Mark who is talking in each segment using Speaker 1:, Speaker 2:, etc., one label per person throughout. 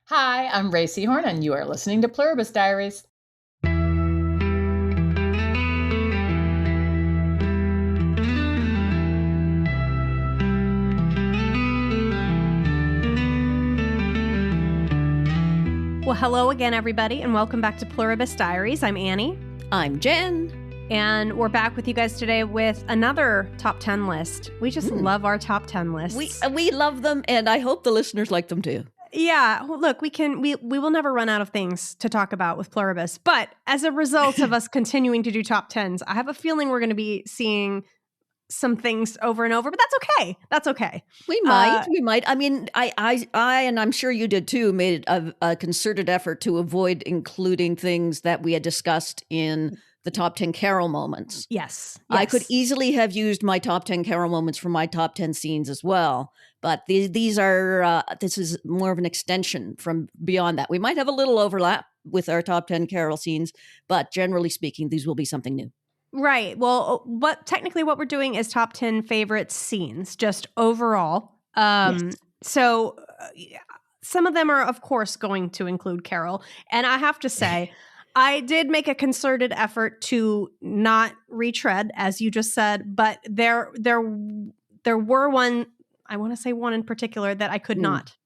Speaker 1: Hi, I'm Ray Seahorn, and you are listening to Pluribus Diaries.
Speaker 2: Well, hello again, everybody, and welcome back to Pluribus Diaries. I'm Annie.
Speaker 3: I'm Jen.
Speaker 2: And we're back with you guys today with another top 10 list. We just love our top 10 lists.
Speaker 3: We love them, and I hope the listeners like them too.
Speaker 2: Yeah, well, look, we will never run out of things to talk about with Pluribus. But as a result of us continuing to do top 10s, I have a feeling we're going to be seeing some things over and over, but that's okay. That's okay.
Speaker 3: We might. I mean, I, and I'm sure you did too, made a concerted effort to avoid including things that we had discussed in the top 10 Carol moments.
Speaker 2: Yes.
Speaker 3: I could easily have used my top 10 Carol moments for my top 10 scenes as well. But these are, this is more of an extension from beyond that. We might have a little overlap with our top 10 Carol scenes, but generally speaking, these will be something new.
Speaker 2: Right. Well, technically what we're doing is top 10 favorite scenes, just overall.
Speaker 3: Yes.
Speaker 2: So some of them are, of course, going to include Carol. And I have to say, I did make a concerted effort to not retread, as you just said, but there were one, I want to say one in particular that I could not,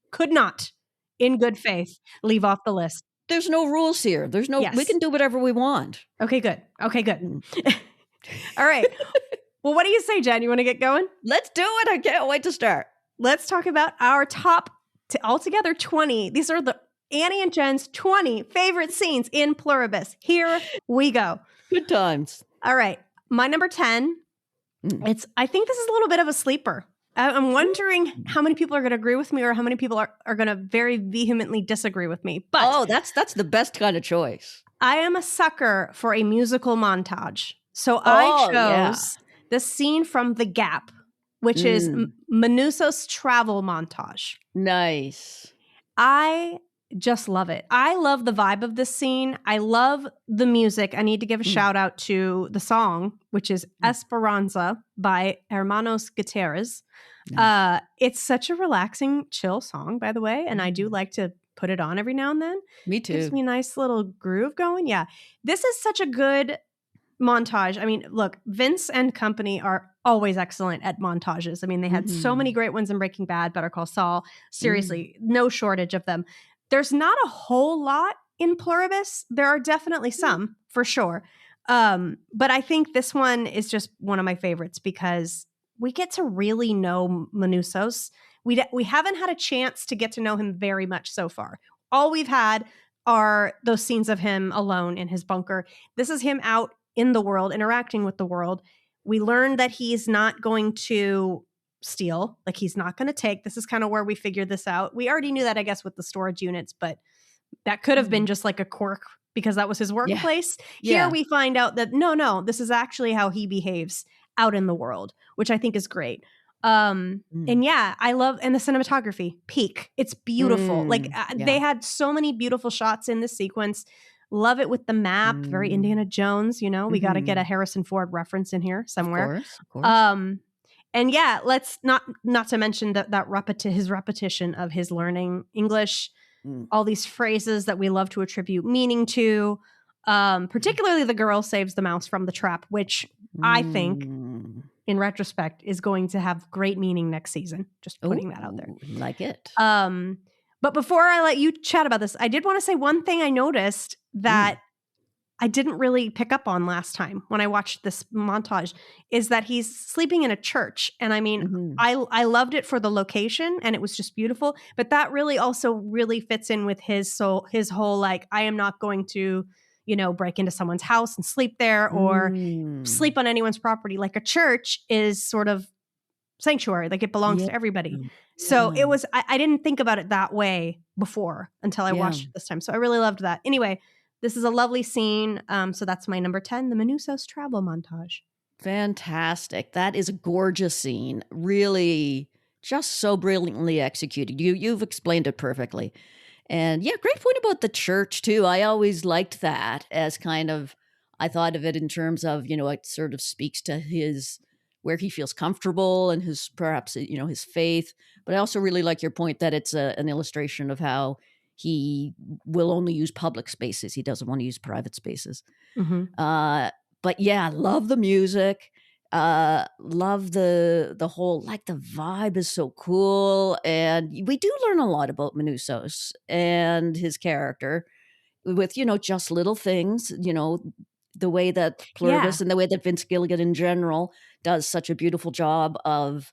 Speaker 2: in good faith, leave off the list.
Speaker 3: There's no rules here. We can do whatever we want.
Speaker 2: Okay, good. All right. Well, what do you say, Jen? You want to get going?
Speaker 3: Let's do it. I can't wait to start.
Speaker 2: Let's talk about our top altogether 20. These are the Annie and Jen's 20 favorite scenes in Pluribus. Here we go.
Speaker 3: Good times.
Speaker 2: All right. My number 10. I think this is a little bit of a sleeper. I'm wondering how many people are going to agree with me or how many people are going to very vehemently disagree with me. But
Speaker 3: that's the best kind of choice.
Speaker 2: I am a sucker for a musical montage. So I chose the scene from The Gap, which is Manusso's travel montage.
Speaker 3: Nice.
Speaker 2: I just love it. I love the vibe of this scene. I love the music. I need to give a shout out to the song, which is Esperanza by Hermanos Gutierrez. Nice. It's such a relaxing, chill song, by the way. And I do like to put it on every now and then.
Speaker 3: Me too.
Speaker 2: Gives me a nice little groove going. Yeah. This is such a good montage. I mean, look, Vince and company are always excellent at montages. I mean, they had so many great ones in Breaking Bad, Better Call Saul. Seriously, no shortage of them. There's not a whole lot in Pluribus. There are definitely some, for sure. But I think this one is just one of my favorites because we get to really know Manussos. We haven't had a chance to get to know him very much so far. All we've had are those scenes of him alone in his bunker. This is him out in the world, interacting with the world. We learned that he's not going to steal, like he's not going to take. This is kind of where we figured this out. We already knew that, I guess, with the storage units, but that could have been just like a quirk because that was his workplace. Here we find out that no, this is actually how he behaves out in the world, which I think is great. And yeah, I love, and the cinematography, peak. It's beautiful. They had so many beautiful shots in this sequence. Love it with the map, very Indiana Jones, we got to get a Harrison Ford reference in here somewhere.
Speaker 3: Of course.
Speaker 2: And yeah, let's not to mention his repetition of his learning English, all these phrases that we love to attribute meaning to, particularly the girl saves the mouse from the trap, which I think, in retrospect, is going to have great meaning next season. Just putting that out there.
Speaker 3: Like it.
Speaker 2: But before I let you chat about this, I did want to say one thing I noticed that I didn't really pick up on last time when I watched this montage is that he's sleeping in a church. And I mean, I loved it for the location and it was just beautiful. But that really also really fits in with his whole, like, I am not going to, break into someone's house and sleep there or sleep on anyone's property. Like a church is sort of sanctuary, like it belongs to everybody. So it was, I didn't think about it that way before until I watched it this time. So I really loved that. Anyway, this is a lovely scene. So that's my number 10, the Manusso's travel montage.
Speaker 3: Fantastic. That is a gorgeous scene. Really just so brilliantly executed. You've explained it perfectly. And yeah, great point about the church too. I always liked that as kind of, I thought of it in terms of, it sort of speaks to where he feels comfortable and his, perhaps, his faith. But I also really like your point that it's an illustration of how he will only use public spaces. He doesn't want to use private spaces.
Speaker 2: Mhm.
Speaker 3: But yeah, love the music. Love the whole, like, the vibe is so cool. And we do learn a lot about Manusos and his character with, just little things, the way that Pluribus
Speaker 2: Yeah.
Speaker 3: and the way that Vince Gilligan in general does such a beautiful job of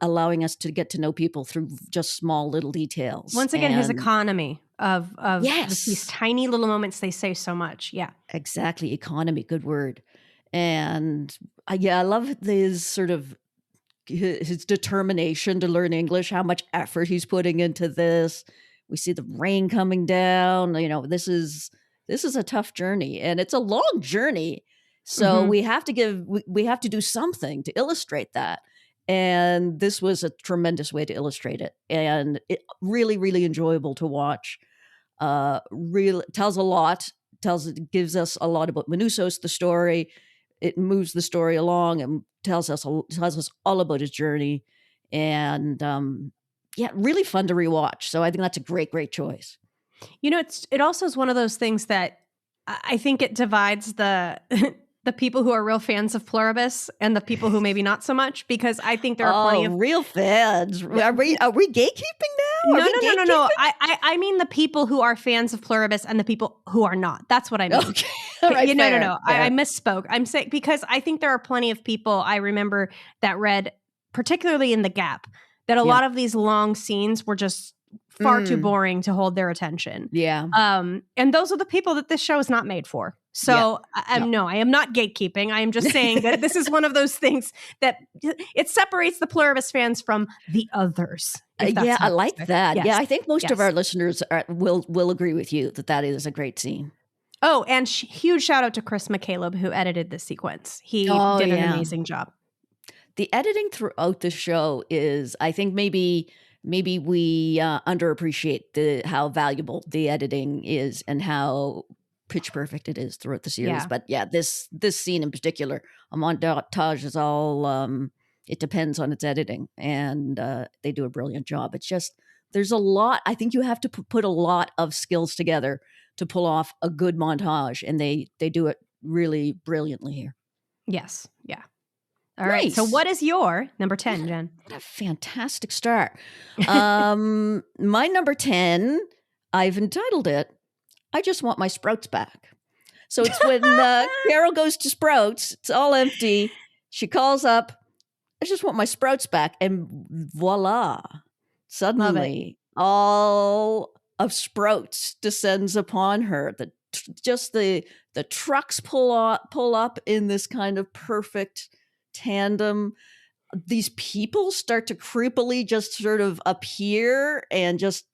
Speaker 3: allowing us to get to know people through just small little details.
Speaker 2: Once again, his
Speaker 3: And
Speaker 2: economy of these
Speaker 3: yes,
Speaker 2: tiny little moments, they say so much. Yeah.
Speaker 3: exactly. Economy, good word. And yeah, I love his sort of his determination to learn English, how much effort he's putting into this. We see the rain coming down. This is a tough journey, and it's a long journey. So
Speaker 2: Mhm.
Speaker 3: we have to do something to illustrate that. And this was a tremendous way to illustrate it, and it really, really enjoyable to watch. Really tells a lot. Gives us a lot about Manusos, the story. It moves the story along and tells us all about his journey, and yeah, really fun to rewatch. So I think that's a great choice.
Speaker 2: It also is one of those things that I think it divides the the people who are real fans of Pluribus and the people who maybe not so much, because I think there are plenty of
Speaker 3: real fans. Are we gatekeeping now?
Speaker 2: no. I mean the people who are fans of Pluribus and the people who are not. That's what I mean.
Speaker 3: Okay, all right,
Speaker 2: No.
Speaker 3: fair.
Speaker 2: I misspoke. I'm saying because I think there are plenty of people I remember that read, particularly in the Gap, that a lot of these long scenes were just far too boring to hold their attention.
Speaker 3: Yeah.
Speaker 2: And those are the people that this show is not made for. So I am not gatekeeping. I am just saying that this is one of those things that it separates the Pluribus fans from the others.
Speaker 3: Yeah, I like that.
Speaker 2: Yes.
Speaker 3: Yeah, I think most of our listeners will agree with you that is a great scene.
Speaker 2: Oh, and huge shout out to Chris McCaleb, who edited this sequence. He did an amazing job.
Speaker 3: The editing throughout the show is, I think, maybe we underappreciate how valuable the editing is and how pitch perfect it is throughout the series.
Speaker 2: Yeah.
Speaker 3: But yeah, this scene in particular, a montage is all it depends on its editing, and they do a brilliant job. It's just there's a lot. I think you have to put a lot of skills together to pull off a good montage, and they do it really brilliantly here.
Speaker 2: Yes. Yeah. All right. So what is your number 10, Jen?
Speaker 3: What a fantastic start. My number 10, I've entitled it, I Just Want My Sprouts Back. So it's when Carol goes to Sprouts. It's all empty. She calls up, I just want my sprouts back. And voila, suddenly all of Sprouts descends upon her. The trucks pull up in this kind of perfect tandem. These people start to creepily just sort of appear and just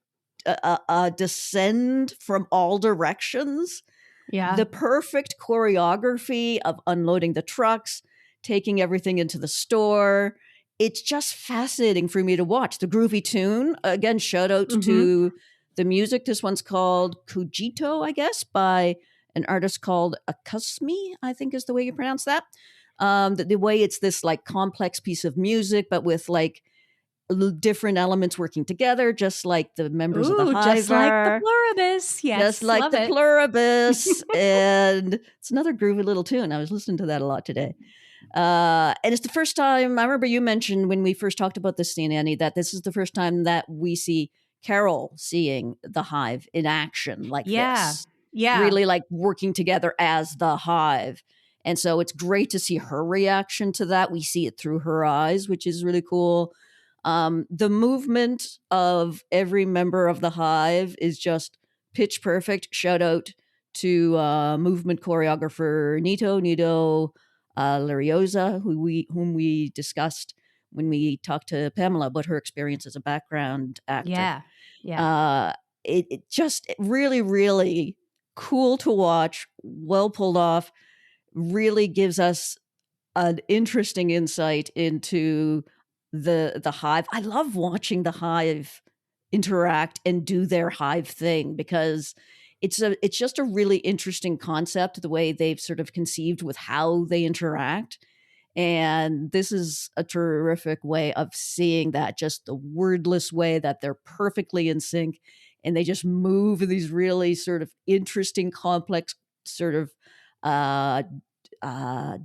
Speaker 3: descend from all directions.
Speaker 2: Yeah.
Speaker 3: The perfect choreography of unloading the trucks, taking everything into the store. It's just fascinating for me to watch. The groovy tune, again, shout out to the music. This one's called Cogito, I guess, by an artist called Akusmi, I think is the way you pronounce that. The way it's this like complex piece of music, but with like different elements working together, just like the members of the Hive
Speaker 2: just like the Pluribus. Yes,
Speaker 3: just like the Pluribus. And it's another groovy little tune. I was listening to that a lot today. And it's the first time, I remember you mentioned when we first talked about this scene, Annie, that this is the first time that we see Carol seeing the Hive in action like this.
Speaker 2: Yeah.
Speaker 3: Really like working together as the Hive. And so it's great to see her reaction to that. We see it through her eyes, which is really cool. The movement of every member of the Hive is just pitch perfect. Shout out to movement choreographer Nito Lariosa, whom we discussed when we talked to Pamela about her experience as a background actor.
Speaker 2: Yeah.
Speaker 3: It just really, really cool to watch. Well pulled off. Really gives us an interesting insight into the Hive. I love watching the Hive interact and do their Hive thing because it's just a really interesting concept, the way they've sort of conceived with how they interact. And this is a terrific way of seeing that, just the wordless way that they're perfectly in sync, and they just move in these really sort of interesting, complex, sort of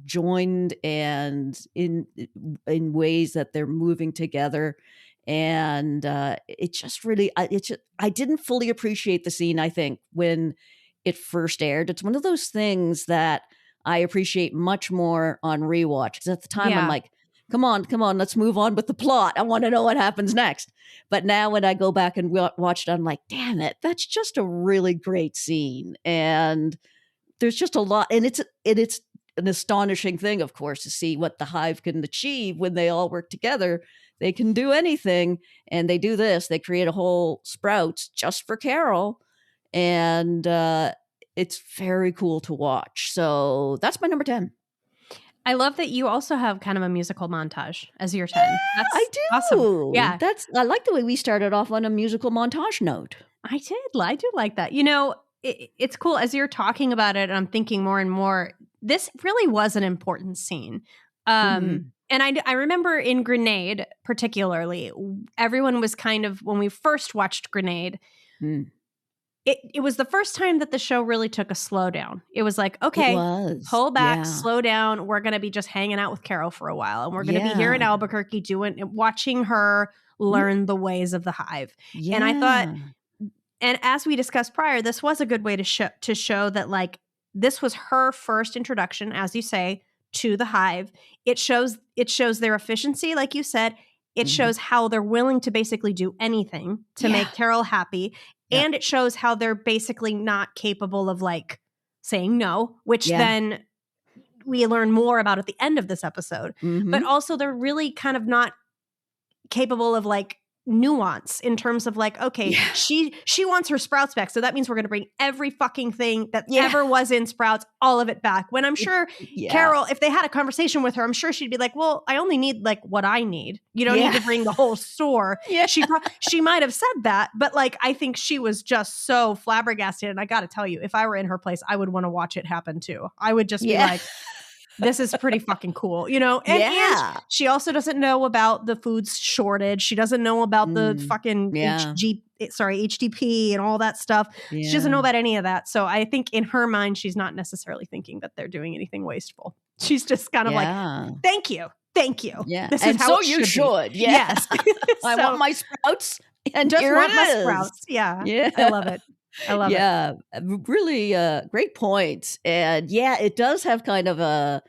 Speaker 3: joined and in ways that they're moving together. And it just really, I didn't fully appreciate the scene, I think, when it first aired. It's one of those things that I appreciate much more on rewatch. Because at the time, I'm like, come on, let's move on with the plot. I want to know what happens next. But now when I go back and watch it, I'm like, damn it, that's just a really great scene. And there's just a lot. And it's an astonishing thing, of course, to see what the Hive can achieve when they all work together. They can do anything. And they do this. They create a whole Sprouts just for Carol. And it's very cool to watch. So that's my number 10.
Speaker 2: I love that you also have kind of a musical montage as your 10. That's
Speaker 3: I do.
Speaker 2: Awesome. Yeah.
Speaker 3: I like the way we started off on a musical montage note.
Speaker 2: I do like that. It's cool as you're talking about it, and I'm thinking more and more, this really was an important scene. And I remember in Grenade, particularly, everyone was kind of, when we first watched Grenade, it was the first time that the show really took a slowdown. It was like, okay, pull back, slow down. We're going to be just hanging out with Carol for a while. And we're going to be here in Albuquerque watching her learn the ways of the Hive. Yeah. And I thought, and as we discussed prior, this was a good way to show that, like, this was her first introduction, as you say, to the Hive. It shows their efficiency, like you said. It shows how they're willing to basically do anything to make Carol happy. And it shows how they're basically not capable of, like, saying no, which then we learn more about at the end of this episode. But also they're really kind of not capable of, like, nuance in terms of, like, okay, she wants her Sprouts back, so that means we're going to bring every fucking thing that ever was in Sprouts, all of it back. When I'm sure Carol, if they had a conversation with her, I'm sure she'd be like, well, I only need, like, what I need. You don't need to bring the whole store. She might have said that, but, like, I think she was just so flabbergasted. And I got to tell you, if I were in her place, I would want to watch it happen too. I would just be like, this is pretty fucking cool, And she also doesn't know about the food shortage. She doesn't know about the fucking HDP and all that stuff. She doesn't know about any of that. So I think in her mind, she's not necessarily thinking that they're doing anything wasteful. She's just kind of like, thank you. Yeah. This is how you should.
Speaker 3: Yes. I want my Sprouts. And
Speaker 2: just
Speaker 3: here
Speaker 2: want
Speaker 3: it
Speaker 2: my
Speaker 3: is.
Speaker 2: Sprouts. Yeah. I love it.
Speaker 3: Yeah, really great points. And it does have kind of an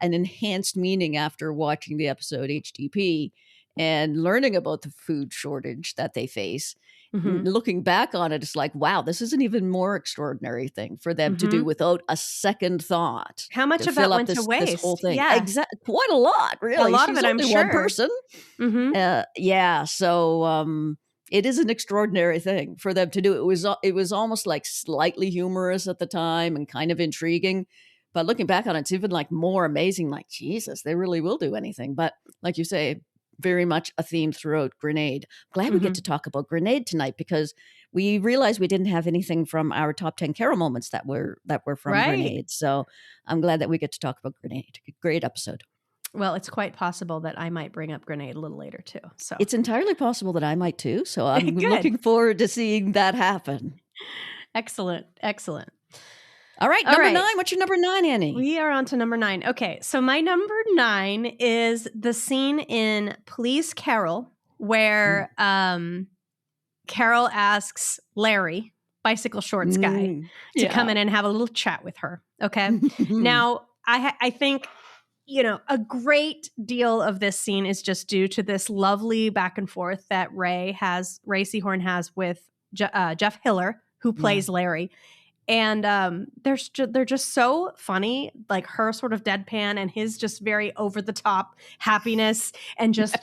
Speaker 3: enhanced meaning after watching the episode HTP and learning about the food shortage that they face. Looking back on it, it's like, wow, this is an even more extraordinary thing for them to do without a second thought.
Speaker 2: How much of that went to waste?
Speaker 3: This whole thing.
Speaker 2: Yeah.
Speaker 3: Quite a lot, really.
Speaker 2: A lot
Speaker 3: She's
Speaker 2: of it, I'm
Speaker 3: only
Speaker 2: sure.
Speaker 3: one person. So it is an extraordinary thing for them to do. It was almost like slightly humorous at the time and kind of intriguing. But looking back on it, it's even like more amazing. Like, Jesus, they really will do anything. But like you say, very much a theme throughout Grenade. Glad we get to talk about Grenade tonight, because we realized we didn't have anything from our top 10 Carol moments that were from Grenade. So I'm glad that we get to talk about Grenade. Great episode.
Speaker 2: Well, it's quite possible that I might bring up Grenade a little later too. So
Speaker 3: it's entirely possible that I might too. So I'm looking forward to seeing that happen.
Speaker 2: Excellent.
Speaker 3: All right, number 9. What's your number 9, Annie?
Speaker 2: We are on to number 9. Okay, so my number 9 is the scene in Please Carol, where Carol asks Larry, Bicycle Shorts guy, to come in and have a little chat with her. Okay, now I think, a great deal of this scene is just due to this lovely back and forth that Ray Seahorn has with Jeff Hiller, who plays Larry. And they're just so funny, like her sort of deadpan and his just very over the top happiness and just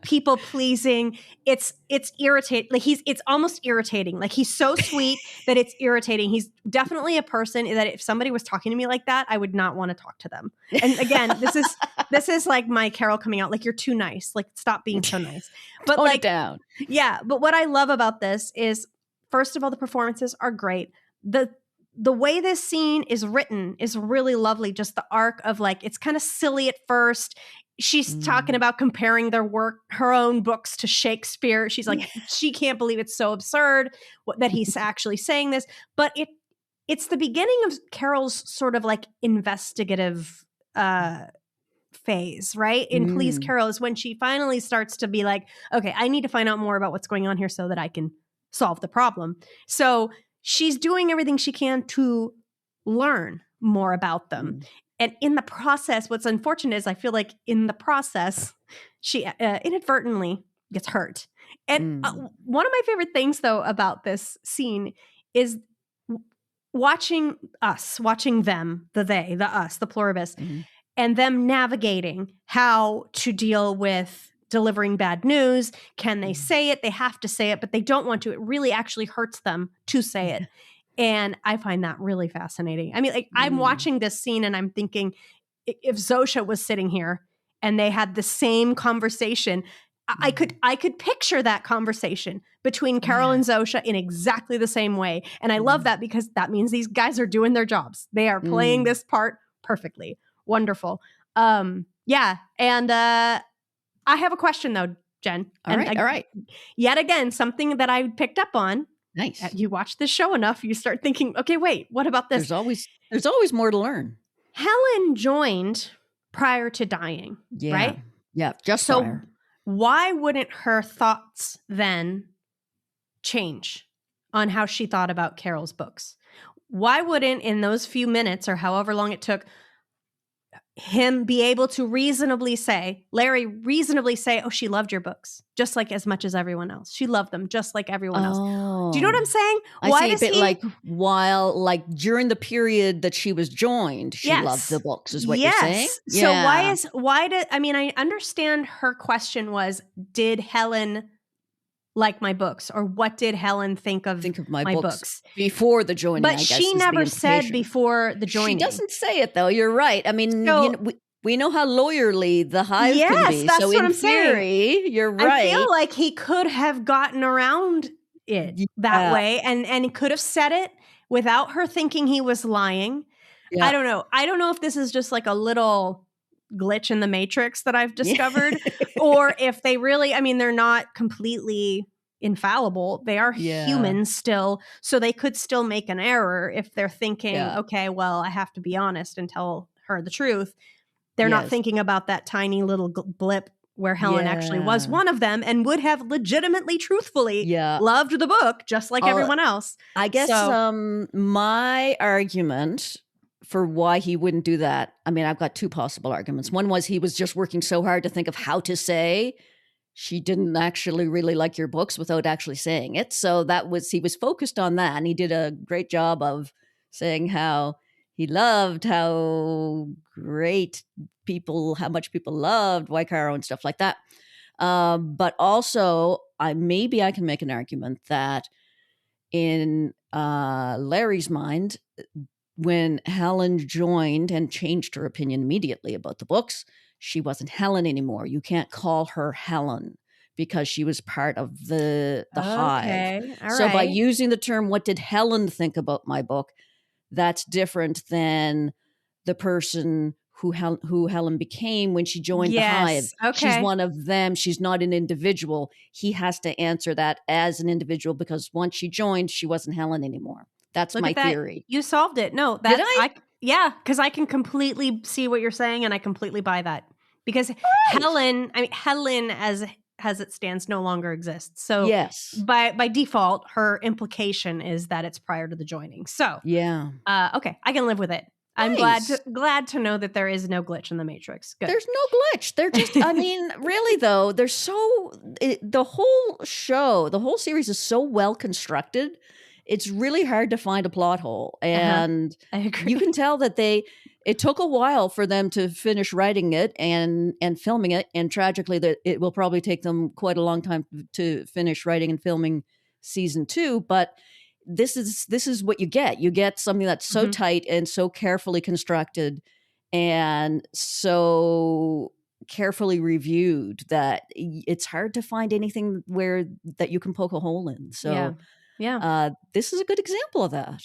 Speaker 2: people pleasing. It's irritating. Like it's almost irritating. Like he's so sweet that it's irritating. He's definitely a person that if somebody was talking to me like that, I would not want to talk to them. And again, this is like my Carol coming out. Like, you're too nice. Like, stop being so nice. But
Speaker 3: tone it down.
Speaker 2: Yeah. But what I love about this is, first of all, the performances are great. The way this scene is written is really lovely. Just the arc of, like, it's kind of silly at first. she's talking about comparing their work, her own books to Shakespeare. She's like, she can't believe it's so absurd that he's actually saying this. But it's the beginning of Carol's sort of like investigative phase, right? In Please Carol is when she finally starts to be like, okay, I need to find out more about what's going on here so that I can solve the problem. So she's doing everything she can to learn more about them. And in the process, what's unfortunate is I feel like in the process, she inadvertently gets hurt. And one of my favorite things, though, about this scene is watching them, the they, the us, the pluribus, and them navigating how to deal with delivering bad news. Can they say it? They have to say it, but they don't want to. It really actually hurts them to say it. And I find that really fascinating. I mean, like I'm watching this scene and I'm thinking, if Zosha was sitting here and they had the same conversation, I could picture that conversation between Carol and Zosha in exactly the same way. And I love that because that means these guys are doing their jobs. They are playing this part perfectly. Wonderful. Yeah. And I have a question though, Jen.
Speaker 3: All right.
Speaker 2: Yet again, something that I picked up on.
Speaker 3: Nice.
Speaker 2: You watch this show enough, you start thinking, okay, wait, what about this?
Speaker 3: There's always more to learn.
Speaker 2: Helen joined prior to dying, right?
Speaker 3: Yeah, just
Speaker 2: so
Speaker 3: prior.
Speaker 2: Why wouldn't her thoughts then change on how she thought about Carol's books? Why wouldn't, in those few minutes or however long it took, him be able to Larry reasonably say, oh, she loved your books just like as much as everyone else. She loved them just like everyone else. Do you know what I'm saying?
Speaker 3: I see a bit like during the period that she was joined, she loved the books is what you're saying?
Speaker 2: So I understand her question was, did Helen like my books, or what did Helen think of my books
Speaker 3: before the joining?
Speaker 2: But she never said before the joining.
Speaker 3: She doesn't say it though. You're right. I mean, we know how lawyerly the Hive can be.
Speaker 2: That's
Speaker 3: so
Speaker 2: what
Speaker 3: in
Speaker 2: I'm
Speaker 3: theory,
Speaker 2: saying.
Speaker 3: You're right.
Speaker 2: I feel like he could have gotten around it that way, and he could have said it without her thinking he was lying. Yeah. I don't know. I don't know if this is just like a little glitch in the matrix that I've discovered, or if they really, I mean, they're not completely infallible. They are humans still, so they could still make an error if they're thinking, okay, well, I have to be honest and tell her the truth. They're not thinking about that tiny little blip where Helen actually was one of them and would have legitimately, truthfully loved the book just like everyone else.
Speaker 3: I guess my argument for why he wouldn't do that, I mean, I've got two possible arguments. One was he was just working so hard to think of how to say she didn't actually really like your books without actually saying it. So he was focused on that, and he did a great job of saying how he loved how much people loved Waikaro and stuff like that. But also, maybe I can make an argument that in Larry's mind, when Helen joined and changed her opinion immediately about the books, she wasn't Helen anymore. You can't call her Helen because she was part of the Hive. So by using the term, what did Helen think about my book? That's different than the person who Helen became when she joined the Hive.
Speaker 2: Okay.
Speaker 3: She's one of them. She's not an individual. He has to answer that as an individual because once she joined, she wasn't Helen anymore. That's my theory.
Speaker 2: You solved it. No,
Speaker 3: did I?
Speaker 2: Because I can completely see what you're saying, and I completely buy that. Because Helen as it stands no longer exists. So by default, her implication is that it's prior to the joining. So okay, I can live with it. I'm glad to know that there is no glitch in the Matrix. Good.
Speaker 3: There's no glitch. They're just, I mean, really though, the whole series is so well constructed. It's really hard to find a plot hole. And
Speaker 2: I agree.
Speaker 3: You can tell that it took a while for them to finish writing it and filming it. And tragically, that it will probably take them quite a long time to finish writing and filming season 2. But this is what you get. You get something that's so tight and so carefully constructed and so carefully reviewed that it's hard to find anything that you can poke a hole in. So this is a good example of that.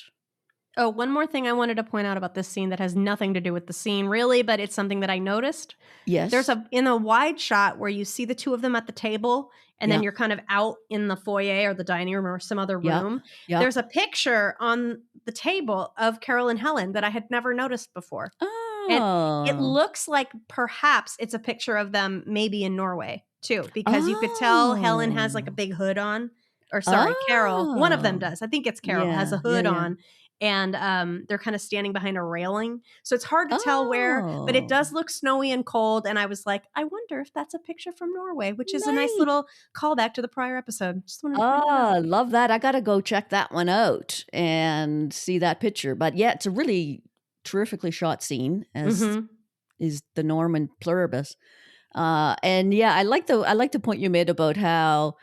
Speaker 2: Oh, one more thing I wanted to point out about this scene that has nothing to do with the scene, really, but it's something that I noticed.
Speaker 3: Yes.
Speaker 2: There's in a wide shot where you see the two of them at the table, and then
Speaker 3: Yeah.
Speaker 2: you're kind of out in the foyer or the dining room or some other
Speaker 3: Yeah.
Speaker 2: room.
Speaker 3: Yeah.
Speaker 2: There's a picture on the table of Carol and Helen that I had never noticed before. And it
Speaker 3: Oh.
Speaker 2: looks like perhaps it's a picture of them maybe in Norway too, because you could tell Helen has like a big hood on. Or sorry, Carol. One of them
Speaker 3: Oh.
Speaker 2: does. I think it's Carol, has a
Speaker 3: Yeah,
Speaker 2: hood
Speaker 3: yeah, yeah.
Speaker 2: on. And they're kind of standing behind a railing. So it's hard to tell where, but it
Speaker 3: Oh.
Speaker 2: does look snowy and cold. And I was like, I wonder if that's a picture from Norway, which is a nice
Speaker 3: Nice.
Speaker 2: little callback to the prior episode. Just wanted to point that out.
Speaker 3: Oh, love that. I got to go check that one out and see that picture. But yeah, it's a really terrifically shot scene, as
Speaker 2: Mhm.
Speaker 3: is the norm in Pluribus. And yeah, I like the point you made about how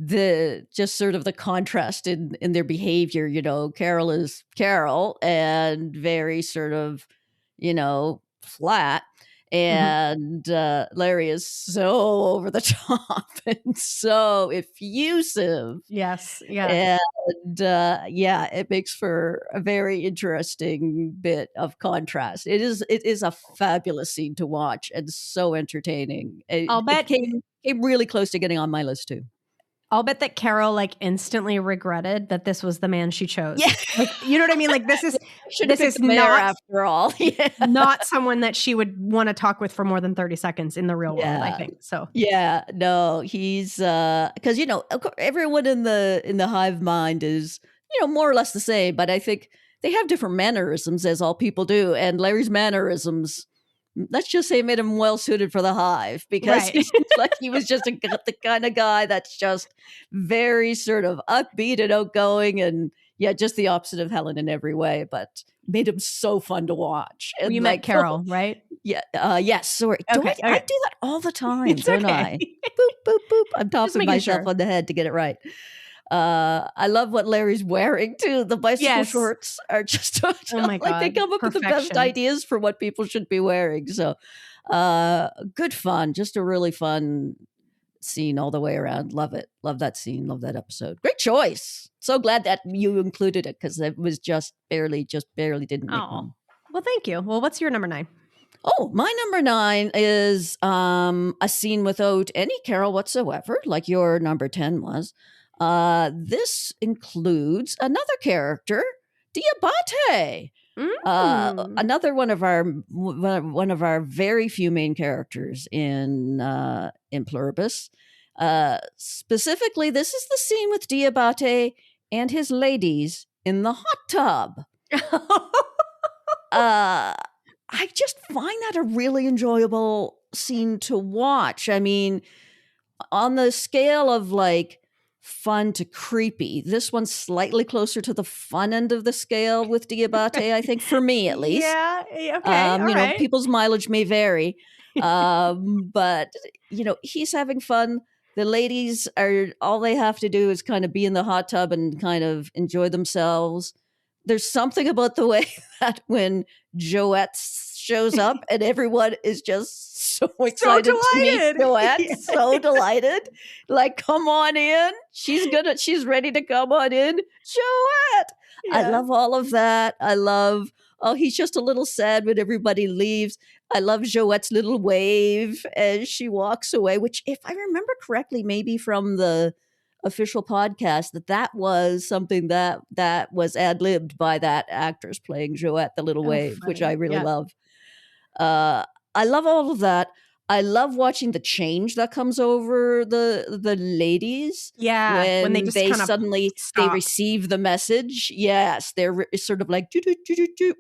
Speaker 3: just sort of the contrast in their behavior. You know, Carol is Carol and very sort of, flat. And Larry is so over the top and so effusive.
Speaker 2: Yes. Yeah.
Speaker 3: And yeah, it makes for a very interesting bit of contrast. It is a fabulous scene to watch and so entertaining.
Speaker 2: I'll
Speaker 3: It
Speaker 2: bet
Speaker 3: came really close to getting on my list too.
Speaker 2: I'll bet that Carol like instantly regretted that this was the man she chose.
Speaker 3: Yeah.
Speaker 2: Like, you know what I mean? Like this is
Speaker 3: Mayor
Speaker 2: not
Speaker 3: after all. Yeah.
Speaker 2: not someone that she would want to talk with for more than 30 seconds in the real world, I
Speaker 3: Yeah.
Speaker 2: think. So
Speaker 3: Yeah, no, he's because of course, everyone in the hive mind is more or less the same, but I think they have different mannerisms, as all people do, and Larry's mannerisms, let's just say, made him well suited for the hive, because
Speaker 2: Right.
Speaker 3: he seems like he was just the kind of guy that's just very sort of upbeat and outgoing, and yeah, just the opposite of Helen in every way, but made him so fun to watch.
Speaker 2: Well,
Speaker 3: And
Speaker 2: you
Speaker 3: like
Speaker 2: met Carol, right?
Speaker 3: yeah, yes. Sorry,
Speaker 2: Okay,
Speaker 3: I
Speaker 2: okay.
Speaker 3: do that all the time,
Speaker 2: It's
Speaker 3: don't
Speaker 2: okay.
Speaker 3: I? Boop boop boop. I'm tapping
Speaker 2: making
Speaker 3: myself
Speaker 2: sure.
Speaker 3: on the head to get it right. I love what Larry's wearing too. The bicycle
Speaker 2: Yes.
Speaker 3: shorts are just
Speaker 2: Oh my
Speaker 3: like they
Speaker 2: God.
Speaker 3: come up with the best
Speaker 2: Perfection.
Speaker 3: ideas for what people should be wearing. So, good fun. Just a really fun scene all the way around. Love it. Love that scene. Love that episode. Great choice. So glad that you included it, because it was just barely didn't make one.
Speaker 2: Well, thank you. Well, what's your number 9?
Speaker 3: Oh, my number 9 is a scene without any Carol whatsoever, like your number 10 was. This includes another character, Diabate. Another one of our very few main characters in Pluribus. Specifically, this is the scene with Diabate and his ladies in the hot tub. I just find that a really enjoyable scene to watch. I mean, on the scale of like fun to creepy, this one's slightly closer to the fun end of the scale with Diabate, I think, for me at least.
Speaker 2: Yeah. Okay. All right.
Speaker 3: People's mileage may vary. But he's having fun. The ladies all they have to do is kind of be in the hot tub and kind of enjoy themselves. There's something about the way that when Joette shows up and everyone is just so excited to meet Joette,
Speaker 2: Yeah.
Speaker 3: so delighted. Like, come on in. She's ready to come on in. Joette.
Speaker 2: Yeah.
Speaker 3: I love all of that. He's just a little sad when everybody leaves. I love Joette's little wave as she walks away, which, if I remember correctly, maybe from the official podcast, that was something that was ad-libbed by that actress playing Joette, the little wave, which I really love. I love all of that. I love watching the change that comes over the ladies.
Speaker 2: Yeah, when they just kind of
Speaker 3: suddenly they receive the message. Yes, they're sort of like,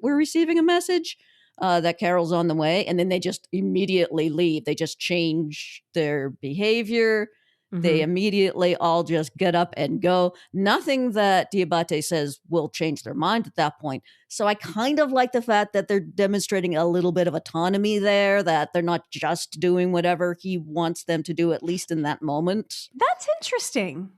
Speaker 3: we're receiving a message that Carol's on the way, and then they just immediately leave. They just change their behavior. They immediately all just get up and go. Nothing that Diabate says will change their mind at that point. So I kind of like the fact that they're demonstrating a little bit of autonomy there, that they're not just doing whatever he wants them to do, at least in that moment.
Speaker 2: That's interesting.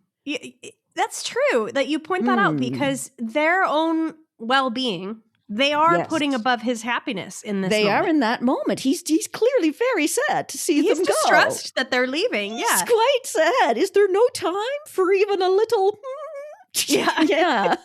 Speaker 2: That's true that you point that out, because their own well-being, they are putting above his happiness in this moment.
Speaker 3: They are in that moment. He's clearly very sad to see them go.
Speaker 2: He's distressed that they're leaving.
Speaker 3: He's quite sad. Is there no time for even a little
Speaker 2: Yeah.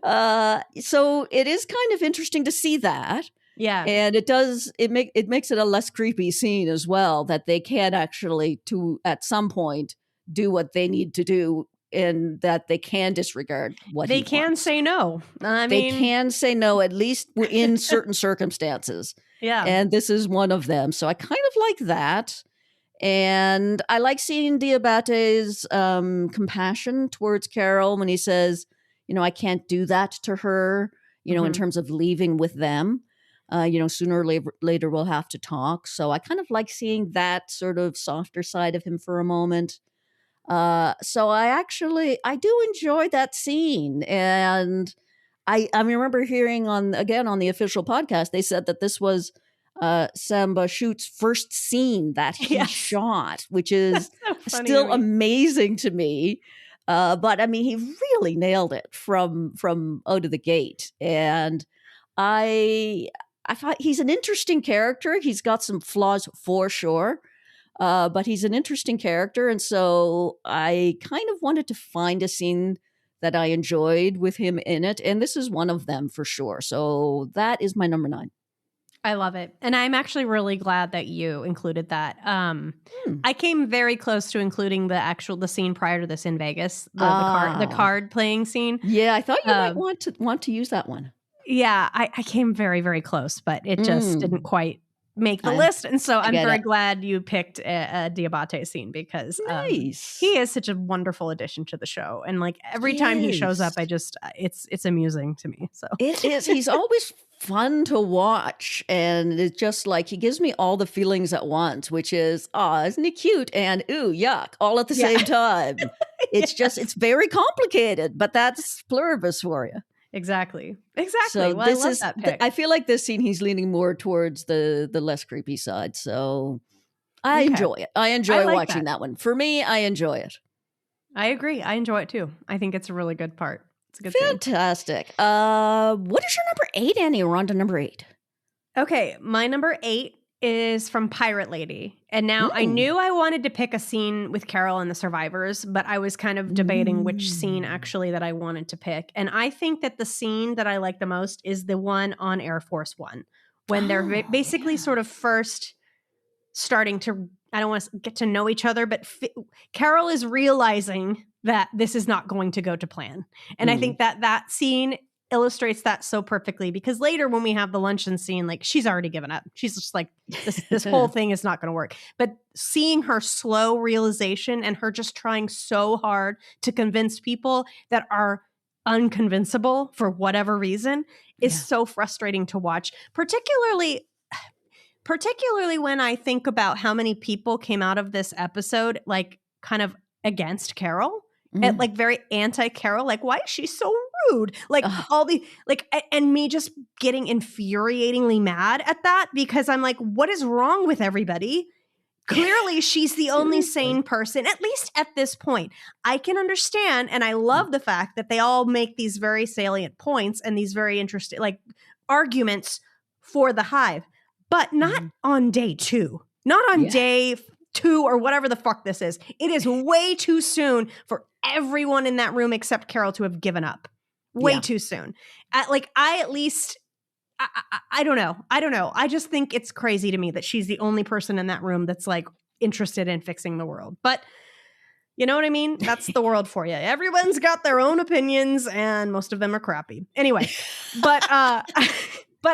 Speaker 3: Yeah. So it is kind of interesting to see that.
Speaker 2: Yeah.
Speaker 3: And it makes it a less creepy scene as well, that they can actually at some point do what they need to do, and that they can disregard what
Speaker 2: They
Speaker 3: he
Speaker 2: can
Speaker 3: wants.
Speaker 2: say no. I
Speaker 3: They
Speaker 2: mean,
Speaker 3: can say no, at least in certain circumstances.
Speaker 2: yeah.
Speaker 3: And this is one of them. So I kind of like that. And I like seeing Diabate's compassion towards Carol when he says, I can't do that to her, in terms of leaving with them. Sooner or later we'll have to talk. So I kind of like seeing that sort of softer side of him for a moment. So I do enjoy that scene. And I remember hearing on the official podcast, they said that this was Samba Shoot's first scene that he shot, which is
Speaker 2: so
Speaker 3: still amazing to me. But I mean, he really nailed it from out of the gate. And I thought he's an interesting character. He's got some flaws for sure. But he's an interesting character. And so I kind of wanted to find a scene that I enjoyed with him in it. And this is one of them for sure. So that is my number 9.
Speaker 2: I love it. And I'm actually really glad that you included that. I came very close to including the scene prior to this in Vegas, the card playing scene.
Speaker 3: Yeah, I thought you might want to use that one.
Speaker 2: Yeah, I came very, very close, but it just didn't quite make the list. And so I'm very glad you picked a Diabate scene, because he is such a wonderful addition to the show. And like every time he shows up, it's amusing to me. So
Speaker 3: it is. He's always fun to watch. And it's just like, he gives me all the feelings at once, which is, isn't he cute? And ooh, yuck, all at the same time. It's just, it's very complicated, but that's Pluribus for you.
Speaker 2: Exactly.
Speaker 3: So
Speaker 2: well,
Speaker 3: this
Speaker 2: I love that pick.
Speaker 3: I feel like this scene, he's leaning more towards the less creepy side. So I enjoy it. I enjoy watching that one. For me, I enjoy it.
Speaker 2: I agree. I enjoy it too. I think it's a really good part. It's a good
Speaker 3: Fantastic. What is your number 8, Annie? We're on to number 8.
Speaker 2: Okay. My number 8 is from Pirate Lady. And now I knew I wanted to pick a scene with Carol and the survivors, but I was kind of debating which scene actually that I wanted to pick. And I think that the scene that I like the most is the one on Air Force One, when they're basically sort of first starting to, I don't want to get to know each other, but Carol is realizing that this is not going to go to plan. And I think that scene illustrates that so perfectly, because later when we have the luncheon scene, like, she's already given up. She's just like, this whole thing is not going to work. But seeing her slow realization and her just trying so hard to convince people that are unconvincible for whatever reason is so frustrating to watch, particularly when I think about how many people came out of this episode like kind of against Carol. And like very anti-Carol, like, why is she so rude? Like all the and me just getting infuriatingly mad at that, because I'm like, what is wrong with everybody? Clearly she's the only sane person, at least at this point. I can understand, and I love the fact that they all make these very salient points and these very interesting like arguments for the hive, but not on day 2, not on day 2 or whatever the fuck this is. It is way too soon for everyone in that room except Carol to have given up. Way too soon. I don't know. I just think it's crazy to me that she's the only person in that room that's like interested in fixing the world. But you know what I mean? That's the world for you. Everyone's got their own opinions and most of them are crappy. Anyway, but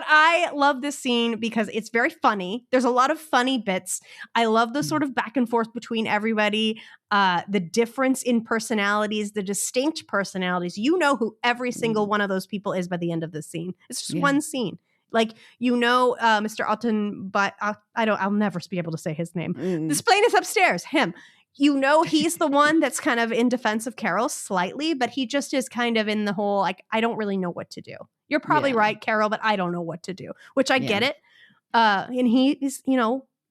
Speaker 2: I love this scene because it's very funny. There's a lot of funny bits. I love the sort of back and forth between everybody, the difference in personalities, the distinct personalities. You know who every single one of those people is by the end of this scene. It's just one scene. Like, Mr. Alton, but I'll never be able to say his name. This plane is upstairs, him. He's the one that's kind of in defense of Carol slightly, but he just is kind of in the whole, like, I don't really know what to do. You're probably right, Carol, but I don't know what to do, which I get it. And he is,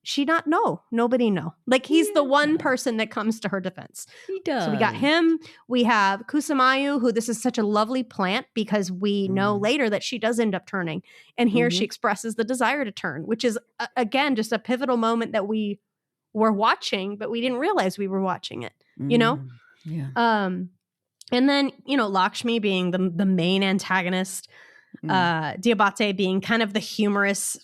Speaker 2: she not know. Nobody know. Like, he's the one person that comes to her defense.
Speaker 3: He does.
Speaker 2: So we got him. We have Kusamayu, who this is such a lovely plant because we know later that she does end up turning. And here she expresses the desire to turn, which is, again, just a pivotal moment that we were watching, but we didn't realize we were watching it,
Speaker 3: Yeah.
Speaker 2: And then, Lakshmi being the main antagonist, Diabate being kind of the humorous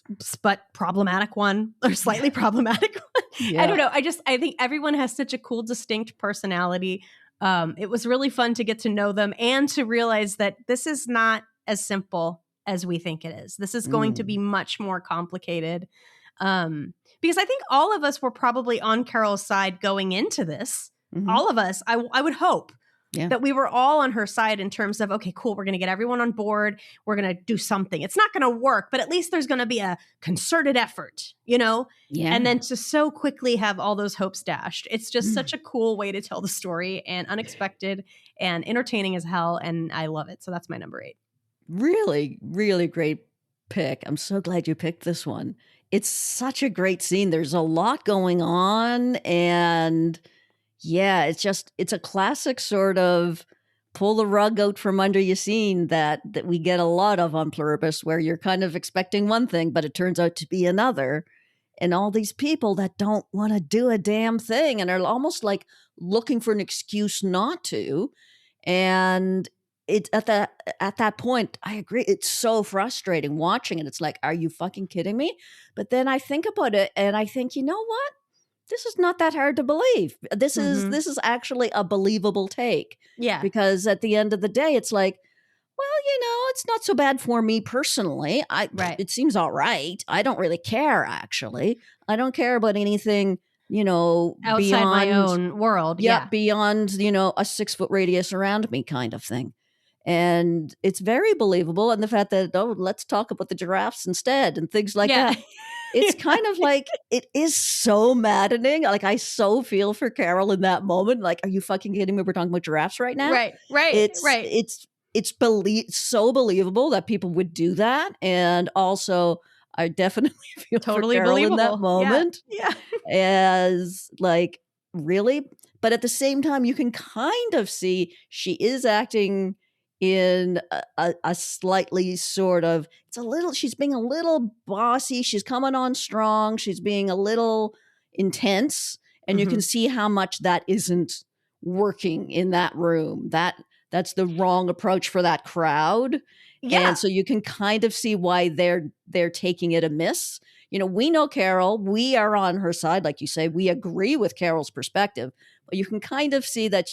Speaker 2: but problematic one, or slightly problematic one.
Speaker 3: Yeah.
Speaker 2: I don't know. I think everyone has such a cool, distinct personality. It was really fun to get to know them and to realize that this is not as simple as we think it is. This is going to be much more complicated. Because I think all of us were probably on Carol's side going into this. All of us, I would hope. Yeah. That we were all on her side in terms of, okay, cool, we're going to get everyone on board. We're going to do something. It's not going to work, but at least there's going to be a concerted effort, Yeah. And then to so quickly have all those hopes dashed. It's just such a cool way to tell the story, and unexpected and entertaining as hell. And I love it. So that's my number 8.
Speaker 3: Really, really great pick. I'm so glad you picked this one. It's such a great scene. There's a lot going on, and yeah, it's a classic sort of pull the rug out from under you scene that we get a lot of on Pluribus, where you're kind of expecting one thing, but it turns out to be another. And all these people that don't want to do a damn thing and are almost like looking for an excuse not to. And it's at that point, I agree. It's so frustrating watching it. It's like, are you fucking kidding me? But then I think about it and I think, you know what? This is not that hard to believe. This is actually a believable take.
Speaker 2: Yeah.
Speaker 3: Because at the end of the day, it's like, well, it's not so bad for me personally. It seems all right. I don't really care, actually. I don't care about anything,
Speaker 2: outside
Speaker 3: beyond
Speaker 2: my own world. Yeah.
Speaker 3: Beyond, a 6-foot radius around me kind of thing. And it's very believable. And the fact that, let's talk about the giraffes instead and things like that. It's kind of like, it is so maddening. Like, I so feel for Carol in that moment. Like, are you fucking kidding me? We're talking about giraffes right now?
Speaker 2: Right.
Speaker 3: It's so believable that people would do that. And also, I definitely feel
Speaker 2: totally
Speaker 3: for Carol
Speaker 2: believable
Speaker 3: in that moment.
Speaker 2: Yeah.
Speaker 3: As like, really? But at the same time, you can kind of see she is acting in a slightly sort of, she's being a little bossy. She's coming on strong. She's being a little intense. And you can see how much that isn't working in that room. That's the wrong approach for that crowd. Yeah. And so you can kind of see why they're taking it amiss. We know Carol. We are on her side. Like you say, we agree with Carol's perspective. But you can kind of see that,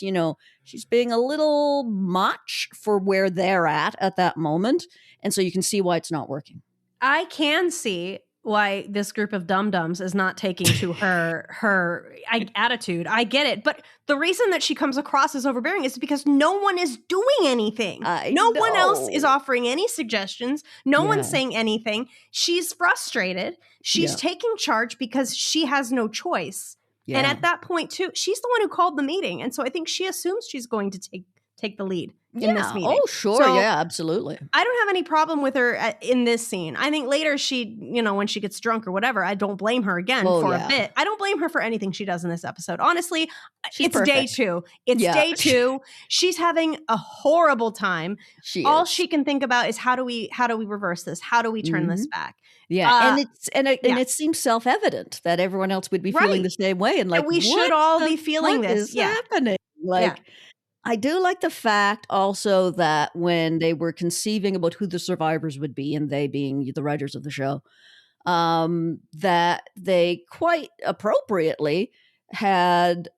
Speaker 3: she's being a little much for where they're at that moment. And so you can see why it's not working.
Speaker 2: I can see why this group of dum-dums is not taking to her attitude. I get it. But the reason that she comes across as overbearing is because no one is doing anything. No one else is offering any suggestions. No one's saying anything. She's frustrated. She's taking charge because she has no choice. Yeah. And at that point, too, she's the one who called the meeting. And so I think she assumes she's going to take the lead in this meeting.
Speaker 3: Oh, sure. So yeah, absolutely.
Speaker 2: I don't have any problem with her in this scene. I think later she, when she gets drunk or whatever, I don't blame her again for a bit. I don't blame her for anything she does in this episode. Honestly, it's perfect. Day 2. It's day 2. She's having a horrible time. All she can think about is how do we reverse this? How do we turn this back?
Speaker 3: Yeah, and it seems self-evident that everyone else would be feeling the same way, and like,
Speaker 2: we should all be feeling this.
Speaker 3: What is happening? Like, I do like the fact also that when they were conceiving about who the survivors would be, and they being the writers of the show, that they quite appropriately had.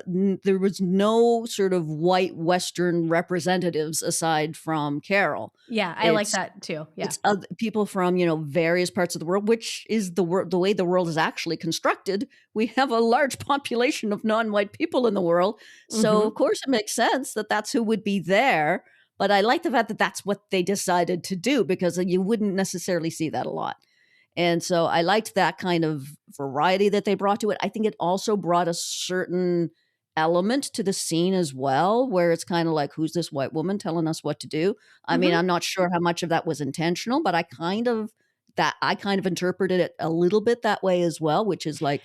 Speaker 3: There was no sort of white Western representatives aside from Carol.
Speaker 2: Yeah, I like that too. Yeah,
Speaker 3: it's people from various parts of the world, which is the way the world is actually constructed. We have a large population of non-white people in the world, so of course it makes sense that that's who would be there. But I like the fact that that's what they decided to do, because you wouldn't necessarily see that a lot. And so I liked that kind of variety that they brought to it. I think it also brought a certain element to the scene as well, where it's kind of like, who's this white woman telling us what to do? I mean, I'm not sure how much of that was intentional, but I kind of interpreted it a little bit that way as well, which is like,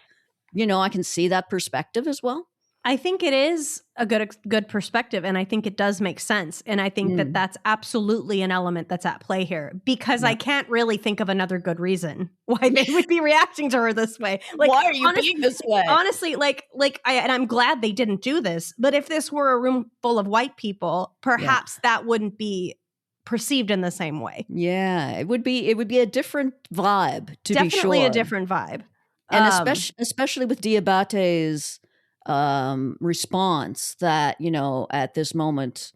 Speaker 3: I can see that perspective as well.
Speaker 2: I think it is a good perspective, and I think it does make sense. And I think that that's absolutely an element that's at play here, because I can't really think of another good reason why they would be reacting to her this way. Like,
Speaker 3: why are you being this way?
Speaker 2: Honestly, and I'm glad they didn't do this. But if this were a room full of white people, perhaps that wouldn't be perceived in the same way.
Speaker 3: Yeah, it would be a different vibe. To
Speaker 2: Definitely
Speaker 3: be sure,
Speaker 2: a different vibe,
Speaker 3: and especially with Diabate's response that, at this moment,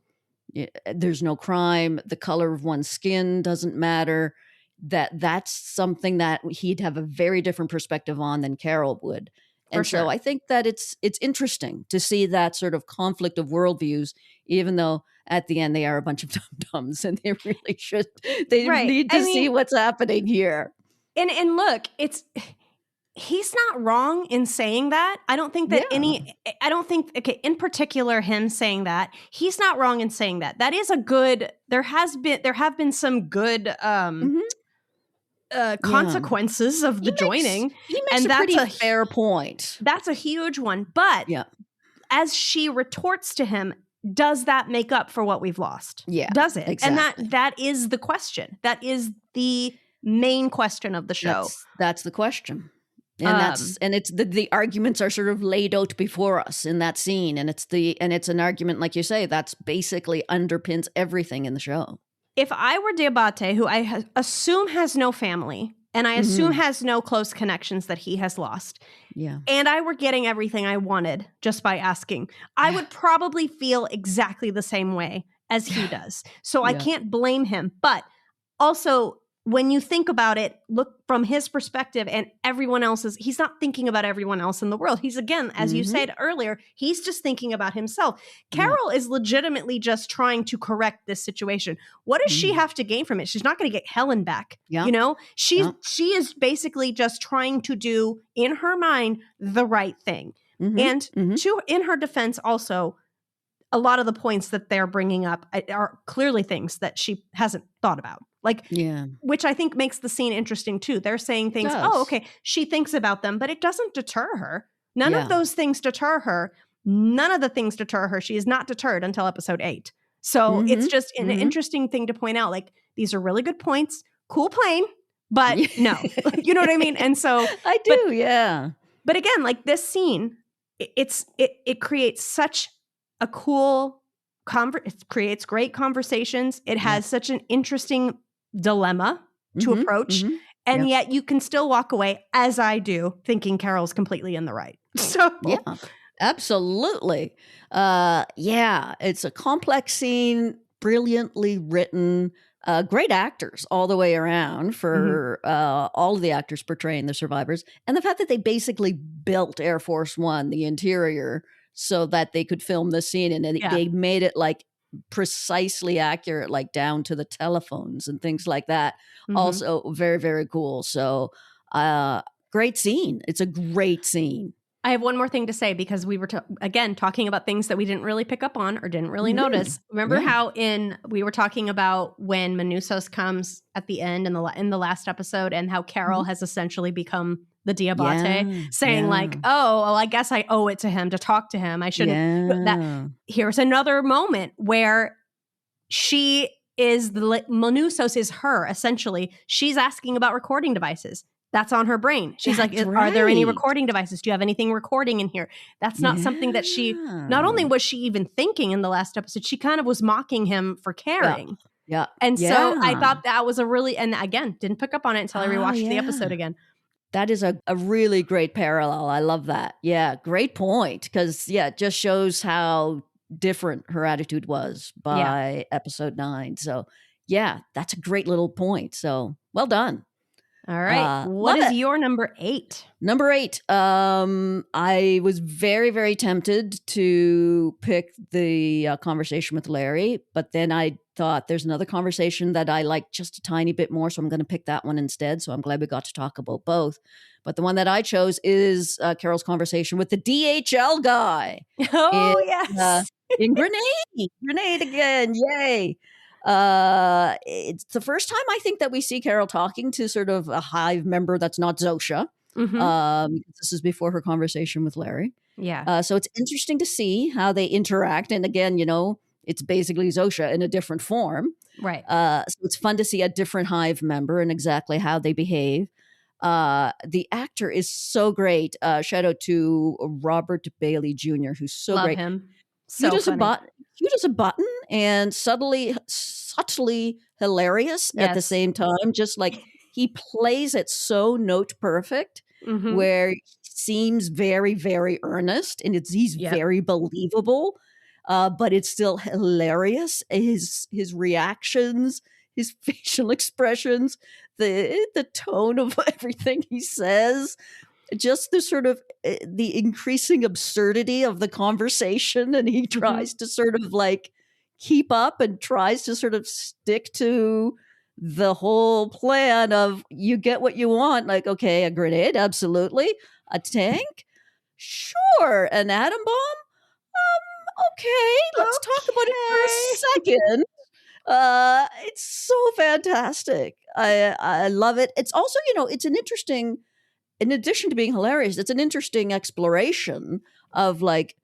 Speaker 3: there's no crime, the color of one's skin doesn't matter, that's something that he'd have a very different perspective on than Carol would. And so I think that it's interesting to see that sort of conflict of worldviews, even though at the end they are a bunch of dum-dums and they really should, they need to see what's happening here.
Speaker 2: And look, he's not wrong in saying that. I don't think that in particular him saying that, he's not wrong in saying that. That is a good, there have been some good consequences of the joining.
Speaker 3: He makes a pretty fair point.
Speaker 2: That's a huge one. But as she retorts to him, does that make up for what we've lost? Yeah. Does it? Exactly. And that is the question. That is the main question of the show.
Speaker 3: That's the question. And it's the arguments are sort of laid out before us in that scene, and it's an argument, like you say, that's basically underpins everything in the show.
Speaker 2: If I were Diabate, who I assume has no family, and I assume has no close connections that he has lost, and I were getting everything I wanted just by asking, I would probably feel exactly the same way as he does. So I can't blame him. But also, when you think about it, look from his perspective and everyone else's, he's not thinking about everyone else in the world. He's, again, as you said earlier, he's just thinking about himself. Carol is legitimately just trying to correct this situation. What does she have to gain from it? She's not going to get Helen back. You know, she is basically just trying to do, in her mind, the right thing. And in her defense also, a lot of the points that they're bringing up are clearly things that she hasn't thought about. Which I think makes the scene interesting too. They're saying things, okay, she thinks about them, but it doesn't deter her. None of those things deter her. None of the things deter her. She is not deterred until episode 8. So it's just an interesting thing to point out. Like, these are really good points. Cool plane, but no. You know what I mean? And so
Speaker 3: I do,
Speaker 2: But again, like, this scene, it creates such a cool it creates great conversations. It has such an interesting dilemma to approach, and yet you can still walk away, as I do, thinking Carol's completely in the right. So
Speaker 3: absolutely. It's a complex scene, brilliantly written, great actors all the way around for all of the actors portraying the survivors, and the fact that they basically built Air Force One, the interior, so that they could film the scene, and they made it like precisely accurate, like down to the telephones and things like that. Also very, very cool. So great scene. It's a great scene.
Speaker 2: I have one more thing to say, because we were again talking about things that we didn't really pick up on or didn't really notice. Remember how we were talking about when Manousos comes at the end in the last episode, and how Carol has essentially become the Diabate, saying like, oh, well, I guess I owe it to him to talk to him. I shouldn't. That here's another moment where she is Manousos is her, essentially. She's asking about recording devices. That's on her brain. She's like, are there any recording devices? Do you have anything recording in here? That's not something that she, not only was she even thinking in the last episode, she kind of was mocking him for caring. And so I thought that was a really, and again, didn't pick up on it until I rewatched the episode again.
Speaker 3: That is a really great parallel. I love that. Yeah, great point. Because, it just shows how different her attitude was by episode 9. So, that's a great little point. So, well done.
Speaker 2: All right. What is your number 8?
Speaker 3: Number 8. I was very, very tempted to pick the conversation with Larry, but then I thought there's another conversation that I like just a tiny bit more, so I'm going to pick that one instead. So I'm glad we got to talk about both. But the one that I chose is Carol's conversation with the DHL guy.
Speaker 2: Oh, yes.
Speaker 3: In Grenade again. Yay. It's the first time I think that we see Carol talking to sort of a Hive member that's not Zosha. This is before her conversation with Larry.
Speaker 2: Yeah.
Speaker 3: So it's interesting to see how they interact. And again, it's basically Zosha in a different form.
Speaker 2: Right.
Speaker 3: So it's fun to see a different Hive member and exactly how they behave. The actor is so great. Shout out to Robert Bailey Jr., who's so
Speaker 2: Love
Speaker 3: great.
Speaker 2: him. So
Speaker 3: Cute
Speaker 2: funny.
Speaker 3: Cute as a button and subtly hilarious at the
Speaker 2: Yes.
Speaker 3: same time. Just like he plays it so note perfect, where he seems very, very earnest and he's very believable, but it's still hilarious. His reactions, his facial expressions, the tone of everything he says, just the sort of the increasing absurdity of the conversation, and he tries to sort of like keep up and tries to sort of stick to the whole plan of you get what you want, like, okay, a grenade, absolutely, a tank, sure, an atom bomb, okay, let's talk about it for a second. It's so fantastic. I love it. It's also, it's an interesting, in addition to being hilarious, it's an interesting exploration of like,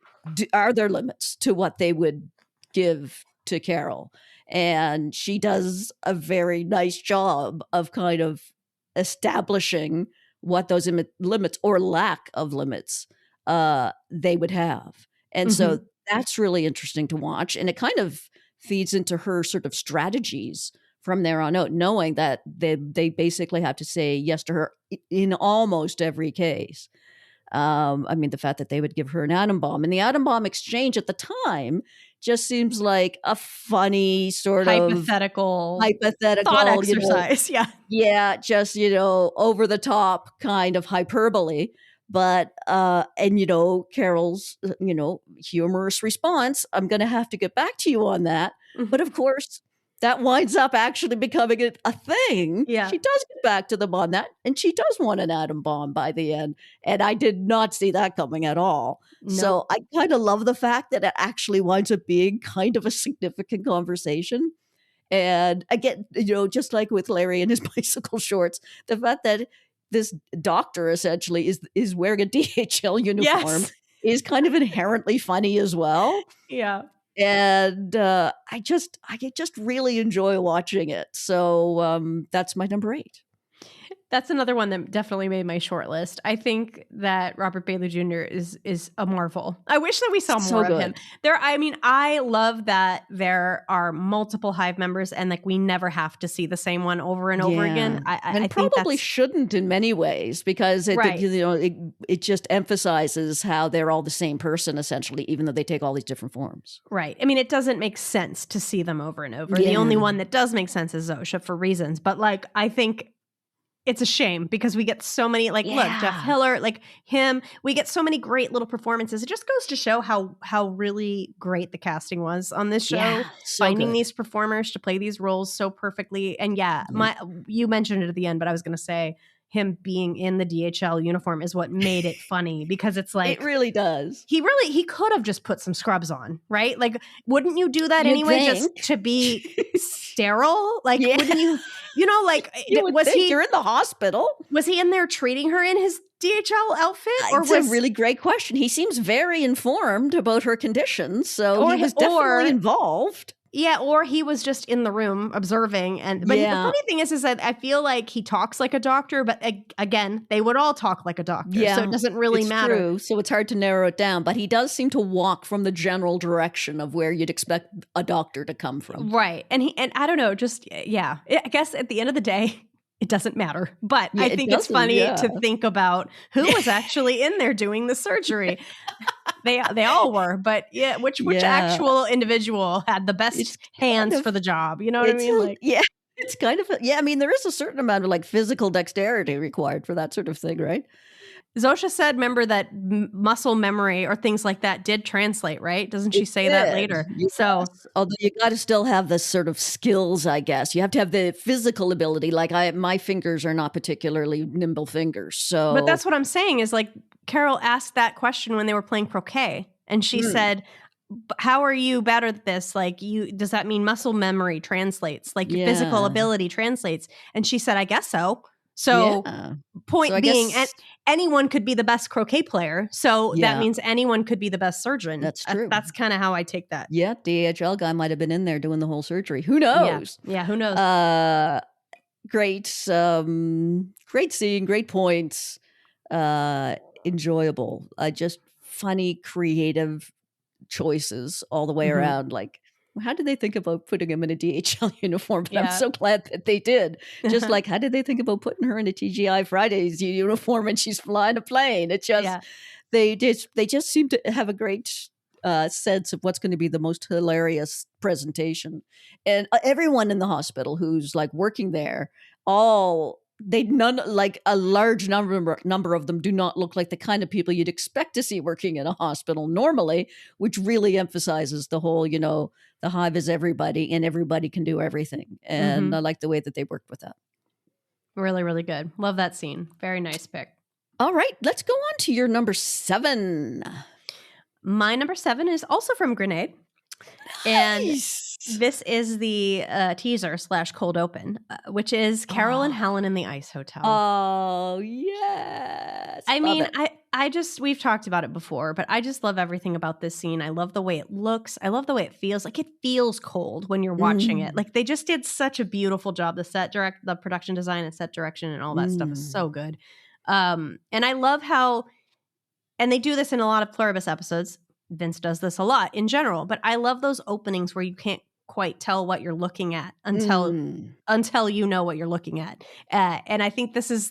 Speaker 3: are there limits to what they would give to Carol? And she does a very nice job of kind of establishing what those limits or lack of limits they would have. And so that's really interesting to watch. And it kind of feeds into her sort of strategies from there on out, knowing that they basically have to say yes to her in almost every case. I mean, the fact that they would give her an atom bomb, and the atom bomb exchange at the time just seems like a funny sort of
Speaker 2: hypothetical
Speaker 3: thought
Speaker 2: exercise.
Speaker 3: Yeah, just over the top kind of hyperbole. But and Carol's humorous response, I'm going to have to get back to you on that. But of course, that winds up actually becoming a thing.
Speaker 2: Yeah.
Speaker 3: She does get back to them on that, and she does want an atom bomb by the end. And I did not see that coming at all.
Speaker 2: No.
Speaker 3: So I kind of love the fact that it actually winds up being kind of a significant conversation. And again, just like with Larry and his bicycle shorts, the fact that this doctor essentially is wearing a DHL uniform is kind of inherently funny as well.
Speaker 2: Yeah.
Speaker 3: And I just really enjoy watching it. So that's my number 8.
Speaker 2: That's another one that definitely made my short list. I think that Robert Bailey Jr. is a marvel. I wish that we saw more of him. I love that there are multiple Hive members and like we never have to see the same one over and over again. I
Speaker 3: probably shouldn't in many ways, because it just emphasizes how they're all the same person essentially, even though they take all these different forms.
Speaker 2: Right. I mean, it doesn't make sense to see them over and over. The only one that does make sense is Zosha for reasons, but like I think it's a shame because we get so many, look, Jeff Hiller, like him, we get so many great little performances. It just goes to show how really great the casting was on this show.
Speaker 3: Yeah,
Speaker 2: finding these performers to play these roles so perfectly. And you mentioned it at the end, but I was going to say him being in the DHL uniform is what made it funny, because it's like,
Speaker 3: it really does.
Speaker 2: He could have just put some scrubs on, right? Like, wouldn't you do that anyway, just to be sterile? Like, wouldn't you?
Speaker 3: You're in the hospital.
Speaker 2: Was he in there treating her in his DHL outfit?
Speaker 3: It's a really great question. He seems very informed about her conditions, so he was definitely involved.
Speaker 2: Yeah, or he was just in the room observing. But the funny thing is that I feel like he talks like a doctor, but again, they would all talk like a doctor, so it doesn't really matter.
Speaker 3: True. So it's hard to narrow it down, but he does seem to walk from the general direction of where you'd expect a doctor to come from.
Speaker 2: Right. And I don't know, I guess at the end of the day, it doesn't matter. But I think it's funny to think about who was actually in there doing the surgery. They all were, but which actual individual had the best hands for the job? You know what I mean?
Speaker 3: It's kind of I mean, there is a certain amount of like physical dexterity required for that sort of thing, right?
Speaker 2: Zosha said, remember that muscle memory or things like that did translate, right? Doesn't she say that later?
Speaker 3: Yes. So, although you got to still have this sort of skills, I guess. You have to have the physical ability. Like my fingers are not particularly nimble fingers. So,
Speaker 2: but that's what I'm saying is like Carol asked that question when they were playing croquet, and she said, how are you better at this? Like, does that mean muscle memory translates? Like your physical ability translates? And she said, I guess so. So
Speaker 3: Yeah.
Speaker 2: point
Speaker 3: So I
Speaker 2: being,
Speaker 3: guess
Speaker 2: anyone could be the best croquet player. So that means anyone could be the best surgeon.
Speaker 3: that's true.
Speaker 2: That's kind of how I take that.
Speaker 3: Yeah, the AHL guy might have been in there doing the whole surgery. Who
Speaker 2: Yeah.
Speaker 3: knows?
Speaker 2: Yeah. Who knows?
Speaker 3: Great, great scene, great points, enjoyable. Just funny, creative choices all the way
Speaker 2: Mhm.
Speaker 3: around. Like, how did they think about putting him in a DHL uniform? But I'm
Speaker 2: Yeah.
Speaker 3: so glad that they did. Just like, how did they think about putting her in a TGI Fridays uniform and she's flying a plane? It just
Speaker 2: Yeah.
Speaker 3: they just seem to have a great sense of what's going to be the most hilarious presentation. And everyone in the hospital who's like working there, like a large number of them do not look like the kind of people you'd expect to see working in a hospital normally, which really emphasizes the whole, the hive is everybody and everybody can do everything. And I like the way that they worked with that.
Speaker 2: Really, really good. Love that scene. Very nice pick.
Speaker 3: All right, let's go on to your number 7.
Speaker 2: My number 7 is also from Grenade. And
Speaker 3: Nice.
Speaker 2: this is the teaser / cold open, which is Carol and Helen in the ice hotel.
Speaker 3: Oh, yes.
Speaker 2: I
Speaker 3: Love
Speaker 2: mean,
Speaker 3: it.
Speaker 2: we've talked about it before, but I just love everything about this scene. I love the way it looks. I love the way it feels. Like, it feels cold when you're watching it. Like, they just did such a beautiful job. The production design and set direction and all that stuff is so good. And I love how, and they do this in a lot of Pluribus episodes. Vince does this a lot in general, but I love those openings where you can't quite tell what you're looking at until you know what you're looking at. And I think this is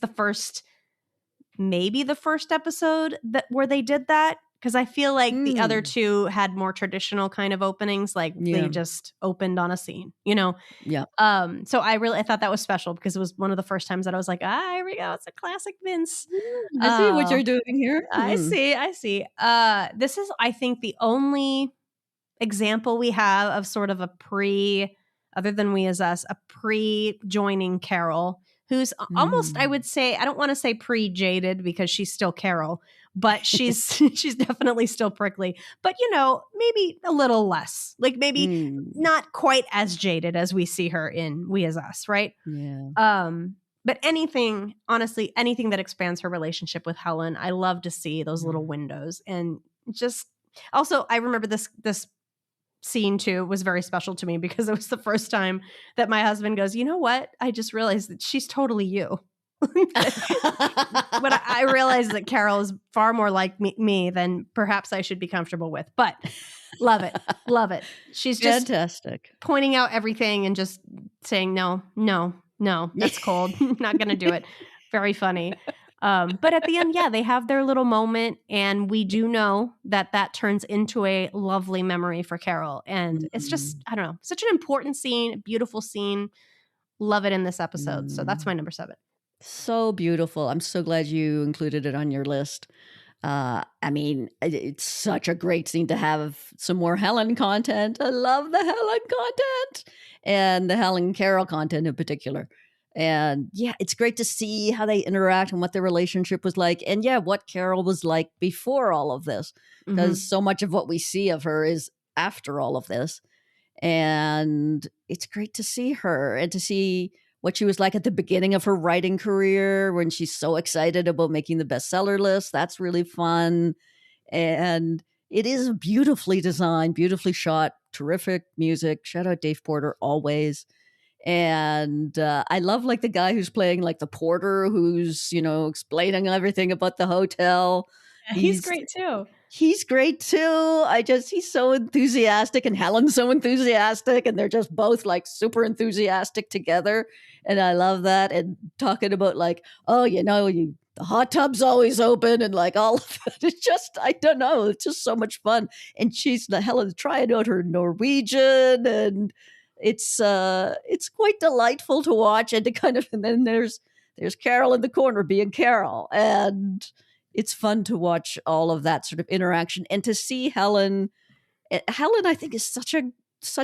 Speaker 2: maybe the first episode where they did that, because I feel like the other two had more traditional kind of openings, like they just opened on a scene,
Speaker 3: Yeah.
Speaker 2: So I thought that was special because it was one of the first times that I was like, here we go, it's a classic Vince.
Speaker 3: I see what you're doing here.
Speaker 2: I see. This is, I think, the only example we have of sort of other than We As Us, a pre-joining Carol, who's almost, I would say, I don't want to say pre-jaded because she's still Carol, but she's she's definitely still prickly. But, maybe a little less. Like, maybe not quite as jaded as we see her in We As Us, right?
Speaker 3: Yeah.
Speaker 2: But honestly, anything that expands her relationship with Helen, I love to see those little windows. And just, also, I remember this scene too was very special to me because it was the first time that my husband goes, you know what? I just realized that she's totally you. But I realized that Carol is far more like me than perhaps I should be comfortable with. But love it. Love it. She's just
Speaker 3: fantastic,
Speaker 2: pointing out everything and just saying, no, that's cold. Not going to do it. Very funny. But at the end, they have their little moment, and we do know that turns into a lovely memory for Carol. And it's just, I don't know, such an important scene, a beautiful scene. Love it in this episode. So that's my number 7.
Speaker 3: So beautiful. I'm so glad you included it on your list. I mean, it's such a great scene to have some more Helen content. I love the Helen content and the Helen Carol content in particular. And it's great to see how they interact and what their relationship was like. And what Carol was like before all of this, because so much of what we see of her is after all of this. And it's great to see her and to see what she was like at the beginning of her writing career when she's so excited about making the bestseller list. That's really fun. And it is beautifully designed, beautifully shot, terrific music. Shout out Dave Porter always. And I love like the guy who's playing like the porter who's, explaining everything about the hotel.
Speaker 2: He's great too.
Speaker 3: He's great too. He's so enthusiastic, and Helen's so enthusiastic, and they're just both like super enthusiastic together. And I love that. And talking about like, the hot tub's always open and like all of that. It's just, I don't know. It's just so much fun. And Helen's trying out her Norwegian, and it's quite delightful to watch and to and then there's Carol in the corner being Carol, and it's fun to watch all of that sort of interaction and to see Helen. Helen, I think, is such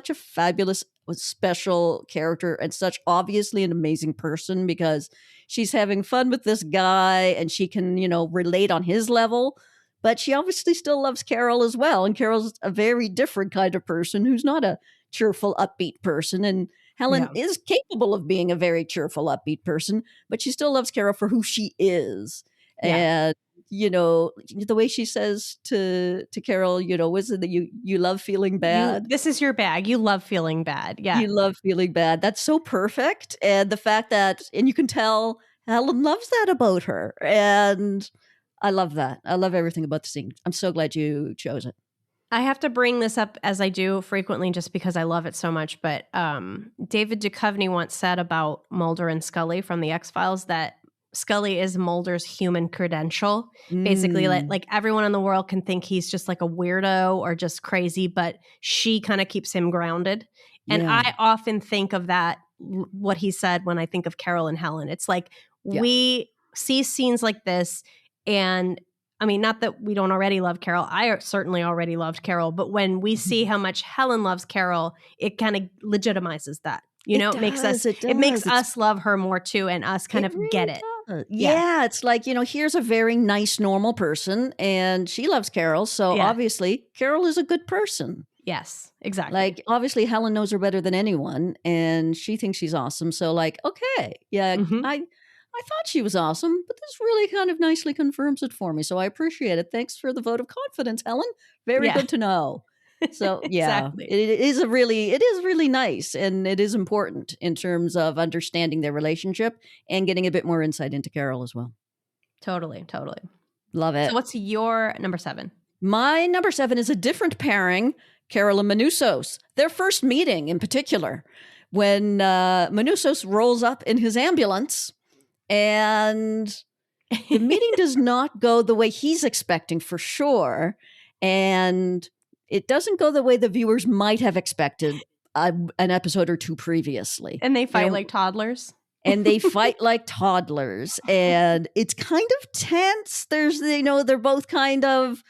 Speaker 3: a fabulous, special character and such obviously an amazing person because she's having fun with this guy and she can, relate on his level, but she obviously still loves Carol as well. And Carol's a very different kind of person who's not a cheerful, upbeat person. And Helen is capable of being a very cheerful, upbeat person, but she still loves Carol for who she is. And the way she says to Carol, was it that you love feeling bad?
Speaker 2: This is your bag. You love feeling bad. Yeah.
Speaker 3: You love feeling bad. That's so perfect. And the fact that, and you can tell Helen loves that about her. And I love that. I love everything about the scene. I'm so glad you chose it.
Speaker 2: I have to bring this up as I do frequently just because I love it so much. But David Duchovny once said about Mulder and Scully from The X-Files that Scully is Mulder's human credential. Basically, like everyone in the world can think he's just like a weirdo or just crazy, but she kind of keeps him grounded. And I often think of that, what he said, when I think of Carol and Helen. It's like we see scenes like this, and I mean, not that we don't already love Carol. I certainly already loved Carol, but when we see how much Helen loves Carol, it kind of legitimizes that. It makes us love her more too, and us kind of really get it.
Speaker 3: Yeah, it's like, here's a very nice, normal person, and she loves Carol. So obviously, Carol is a good person.
Speaker 2: Yes, exactly.
Speaker 3: Like, obviously, Helen knows her better than anyone, and she thinks she's awesome. So, like, okay, I thought she was awesome, but this really kind of nicely confirms it for me. So I appreciate it. Thanks for the vote of confidence, Helen. Very good to know. So
Speaker 2: exactly.
Speaker 3: it is really nice, and it is important in terms of understanding their relationship and getting a bit more insight into Carol as well.
Speaker 2: Totally.
Speaker 3: Love it.
Speaker 2: So what's your number 7?
Speaker 3: My number 7 is a different pairing, Carol and Manousos. Their first meeting in particular, when Manousos rolls up in his ambulance, and the meeting does not go the way he's expecting, for sure. And it doesn't go the way the viewers might have expected an episode or two previously.
Speaker 2: And they fight like toddlers.
Speaker 3: And they fight like toddlers. And it's kind of tense. They're both kind of,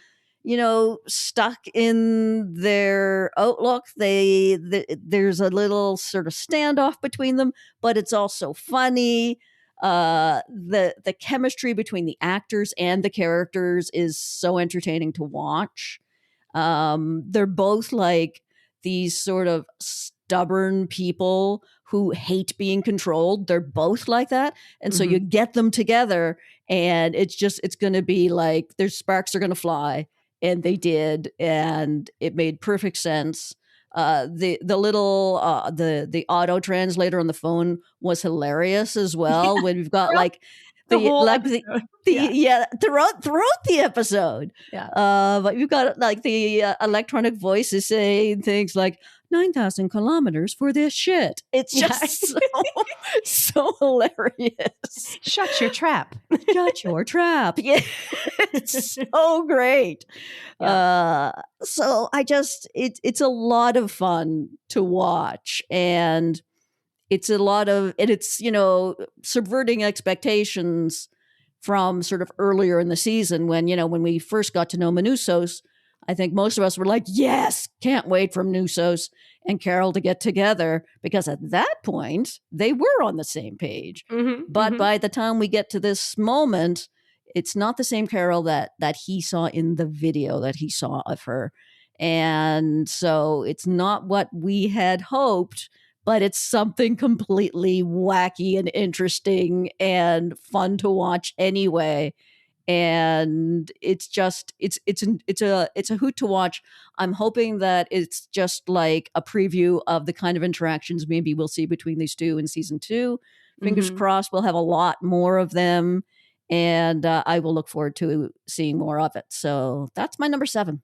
Speaker 3: stuck in their outlook. There's a little sort of standoff between them, but it's also funny. The chemistry between the actors and the characters is so entertaining to watch. They're both like these sort of stubborn people who hate being controlled. They're both like that. And so you get them together, and it's going to be like their sparks are going to fly. And they did. And it made perfect sense. The little the auto translator on the phone was hilarious as well. When we've got like
Speaker 2: the whole episode.
Speaker 3: Throughout the episode. But we've got like the electronic voices saying things like 9,000 kilometers for this shit. It's just so hilarious.
Speaker 2: Shut your trap.
Speaker 3: Shut your trap. Yeah. It's so great. So it's a lot of fun to watch, and it's subverting expectations from sort of earlier in the season when we first got to know Manousos. I think most of us were like, yes, can't wait for Manousos and Carol to get together, because at that point they were on the same page. But by the time we get to this moment, it's not the same Carol that he saw in the video that he saw of her. And so it's not what we had hoped, but it's something completely wacky and interesting and fun to watch anyway. And it's a hoot to watch. I'm hoping that it's just like a preview of the kind of interactions maybe we'll see between these two in season 2. Fingers crossed we'll have a lot more of them. And I will look forward to seeing more of it. So that's my number 7.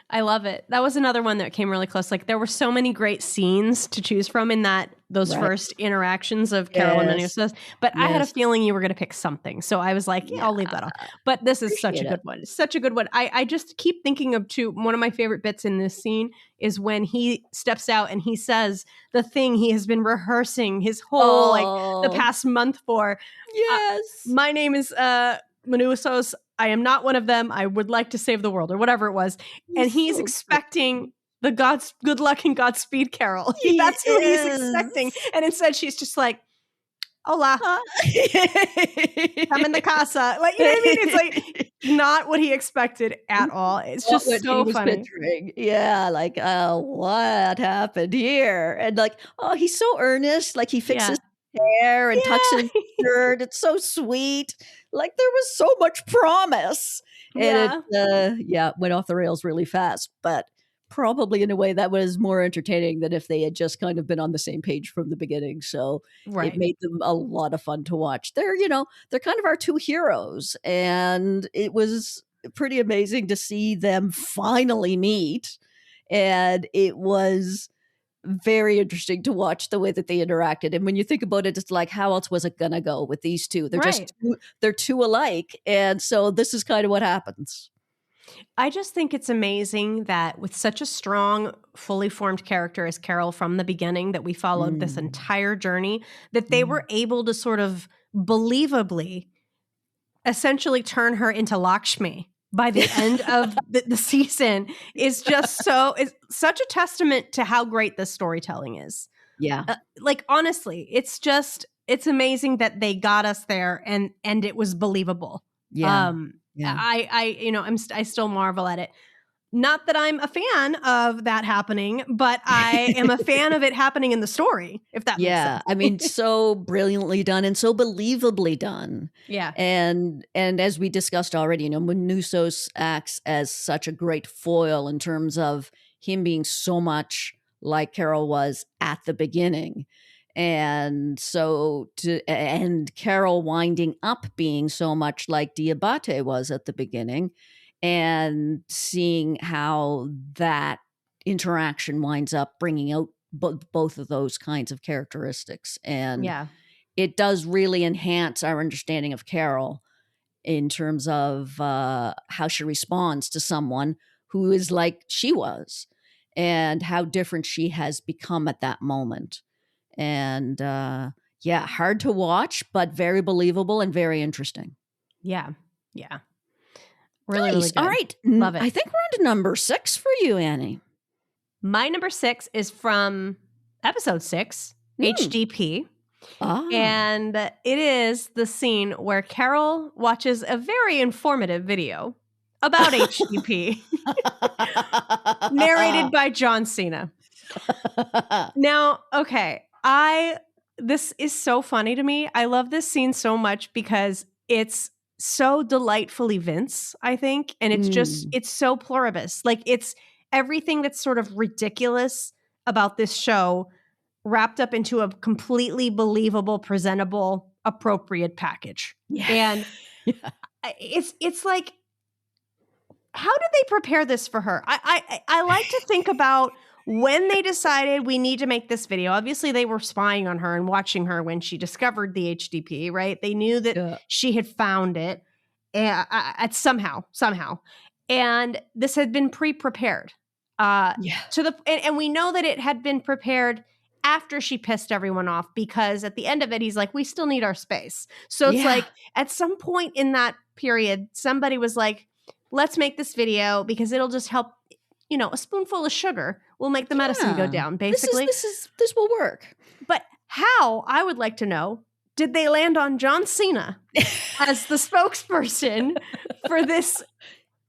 Speaker 2: I love it. That was another one that came really close. Like, there were so many great scenes to choose from in those first interactions of Carol and Manousos. But I had a feeling you were going to pick something. So I was like, I'll leave that off. But this is such a good one. Such a good one. I just keep thinking of one of my favorite bits in this scene is when he steps out and he says the thing he has been rehearsing his whole, the past month for.
Speaker 3: Yes.
Speaker 2: My name is Manousos. I am not one of them. I would like to save the world, or whatever it was. And he's expecting the good luck and Godspeed Carol. That's who he's expecting. And instead she's just like, hola. I'm in the casa. Like, you know what I mean? It's like, not what he expected at all. It's
Speaker 3: Not
Speaker 2: just
Speaker 3: what he
Speaker 2: so
Speaker 3: was
Speaker 2: funny.
Speaker 3: picturing. Yeah, like, oh, what happened here? And like, oh, he's so earnest. Like he fixes hair and tucks in his
Speaker 2: Yeah.
Speaker 3: shirt. It's so sweet. Like there was so much promise. And it went off the rails really fast, but probably in a way that was more entertaining than if they had just kind of been on the same page from the beginning. So it
Speaker 2: Right.
Speaker 3: made them a lot of fun to watch. They're kind of our two heroes. And it was pretty amazing to see them finally meet. And it was very interesting to watch the way that they interacted. And when you think about it, it's like, how else was it gonna go with these two?
Speaker 2: Right.
Speaker 3: They're two alike. And so this is kind of what happens.
Speaker 2: I just think it's amazing that with such a strong, fully formed character as Carol from the beginning, that we followed this entire journey, that they were able to sort of believably essentially turn her into Lakshmi by the end of the season is just it's such a testament to how great this storytelling is.
Speaker 3: Yeah.
Speaker 2: Like, honestly, it's amazing that they got us there and it was believable.
Speaker 3: Yeah.
Speaker 2: I still marvel at it. Not that I'm a fan of that happening, but I am a fan of it happening in the story, if that makes sense.
Speaker 3: I mean, so brilliantly done and so believably done.
Speaker 2: Yeah.
Speaker 3: And as we discussed already, Manousos acts as such a great foil in terms of him being so much like Carol was at the beginning. And and Carol winding up being so much like Diabate was at the beginning, and seeing how that interaction winds up bringing out both of those kinds of characteristics. And it does really enhance our understanding of Carol in terms of how she responds to someone who is like she was, and how different she has become at that moment. And hard to watch, but very believable and very interesting.
Speaker 2: Yeah. Really,
Speaker 3: nice.
Speaker 2: really good.
Speaker 3: All right.
Speaker 2: Love it.
Speaker 3: I think we're on to number 6 for you, Annie.
Speaker 2: My number 6 is from episode 6, HDP. And it is the scene where Carol watches a very informative video about HDP, narrated by John Cena. Now, okay, this is so funny to me. I love this scene so much because it's so delightfully Vince, I think. And it's so Pluribus. Like, it's everything that's sort of ridiculous about this show wrapped up into a completely believable, presentable, appropriate package. Yeah. And it's like, how did they prepare this for her? I like to think about when they decided we need to make this video. Obviously, they were spying on her and watching her when she discovered the HDP, right? They knew that she had found it somehow. And this had been pre-prepared. And we know that it had been prepared after she pissed everyone off, because at the end of it, he's like, we still need our space. So it's like, at some point in that period, somebody was like, let's make this video because it'll just help, a spoonful of sugar will make the medicine go down, basically.
Speaker 3: This will work.
Speaker 2: But how, I would like to know, did they land on John Cena as the spokesperson for this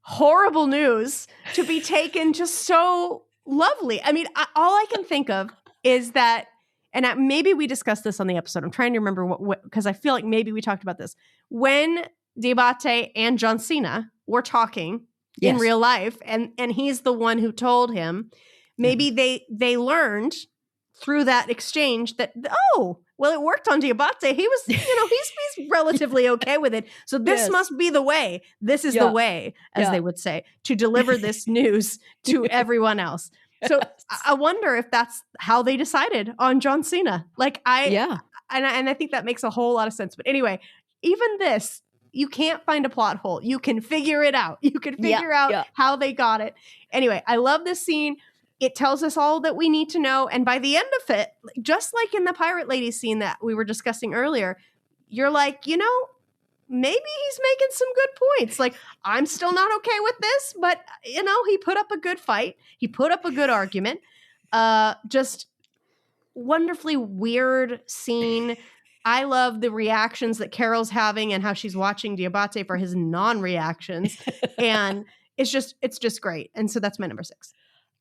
Speaker 2: horrible news to be taken just so lovely? I mean, all I can think of is that, and maybe we discussed this on the episode. I'm trying to remember what because I feel like maybe we talked about this. When Diabate and John Cena were talking in real life, and he's the one who told him, maybe they learned through that exchange that, it worked on Diabate. He was, he's relatively okay with it. So this must be the way. This is the way, as they would say, to deliver this news to everyone else. So I wonder if that's how they decided on John Cena. And I think that makes a whole lot of sense. But anyway, even this, you can't find a plot hole. You can figure it out. You can figure out how they got it. Anyway, I love this scene. It tells us all that we need to know. And by the end of it, just like in the Pirate Lady scene that we were discussing earlier, you're like, maybe he's making some good points. Like, I'm still not okay with this, but, he put up a good fight. He put up a good argument. Just wonderfully weird scene. I love the reactions that Carol's having and how she's watching Diabate for his non-reactions. And it's just great. And so that's my number 6.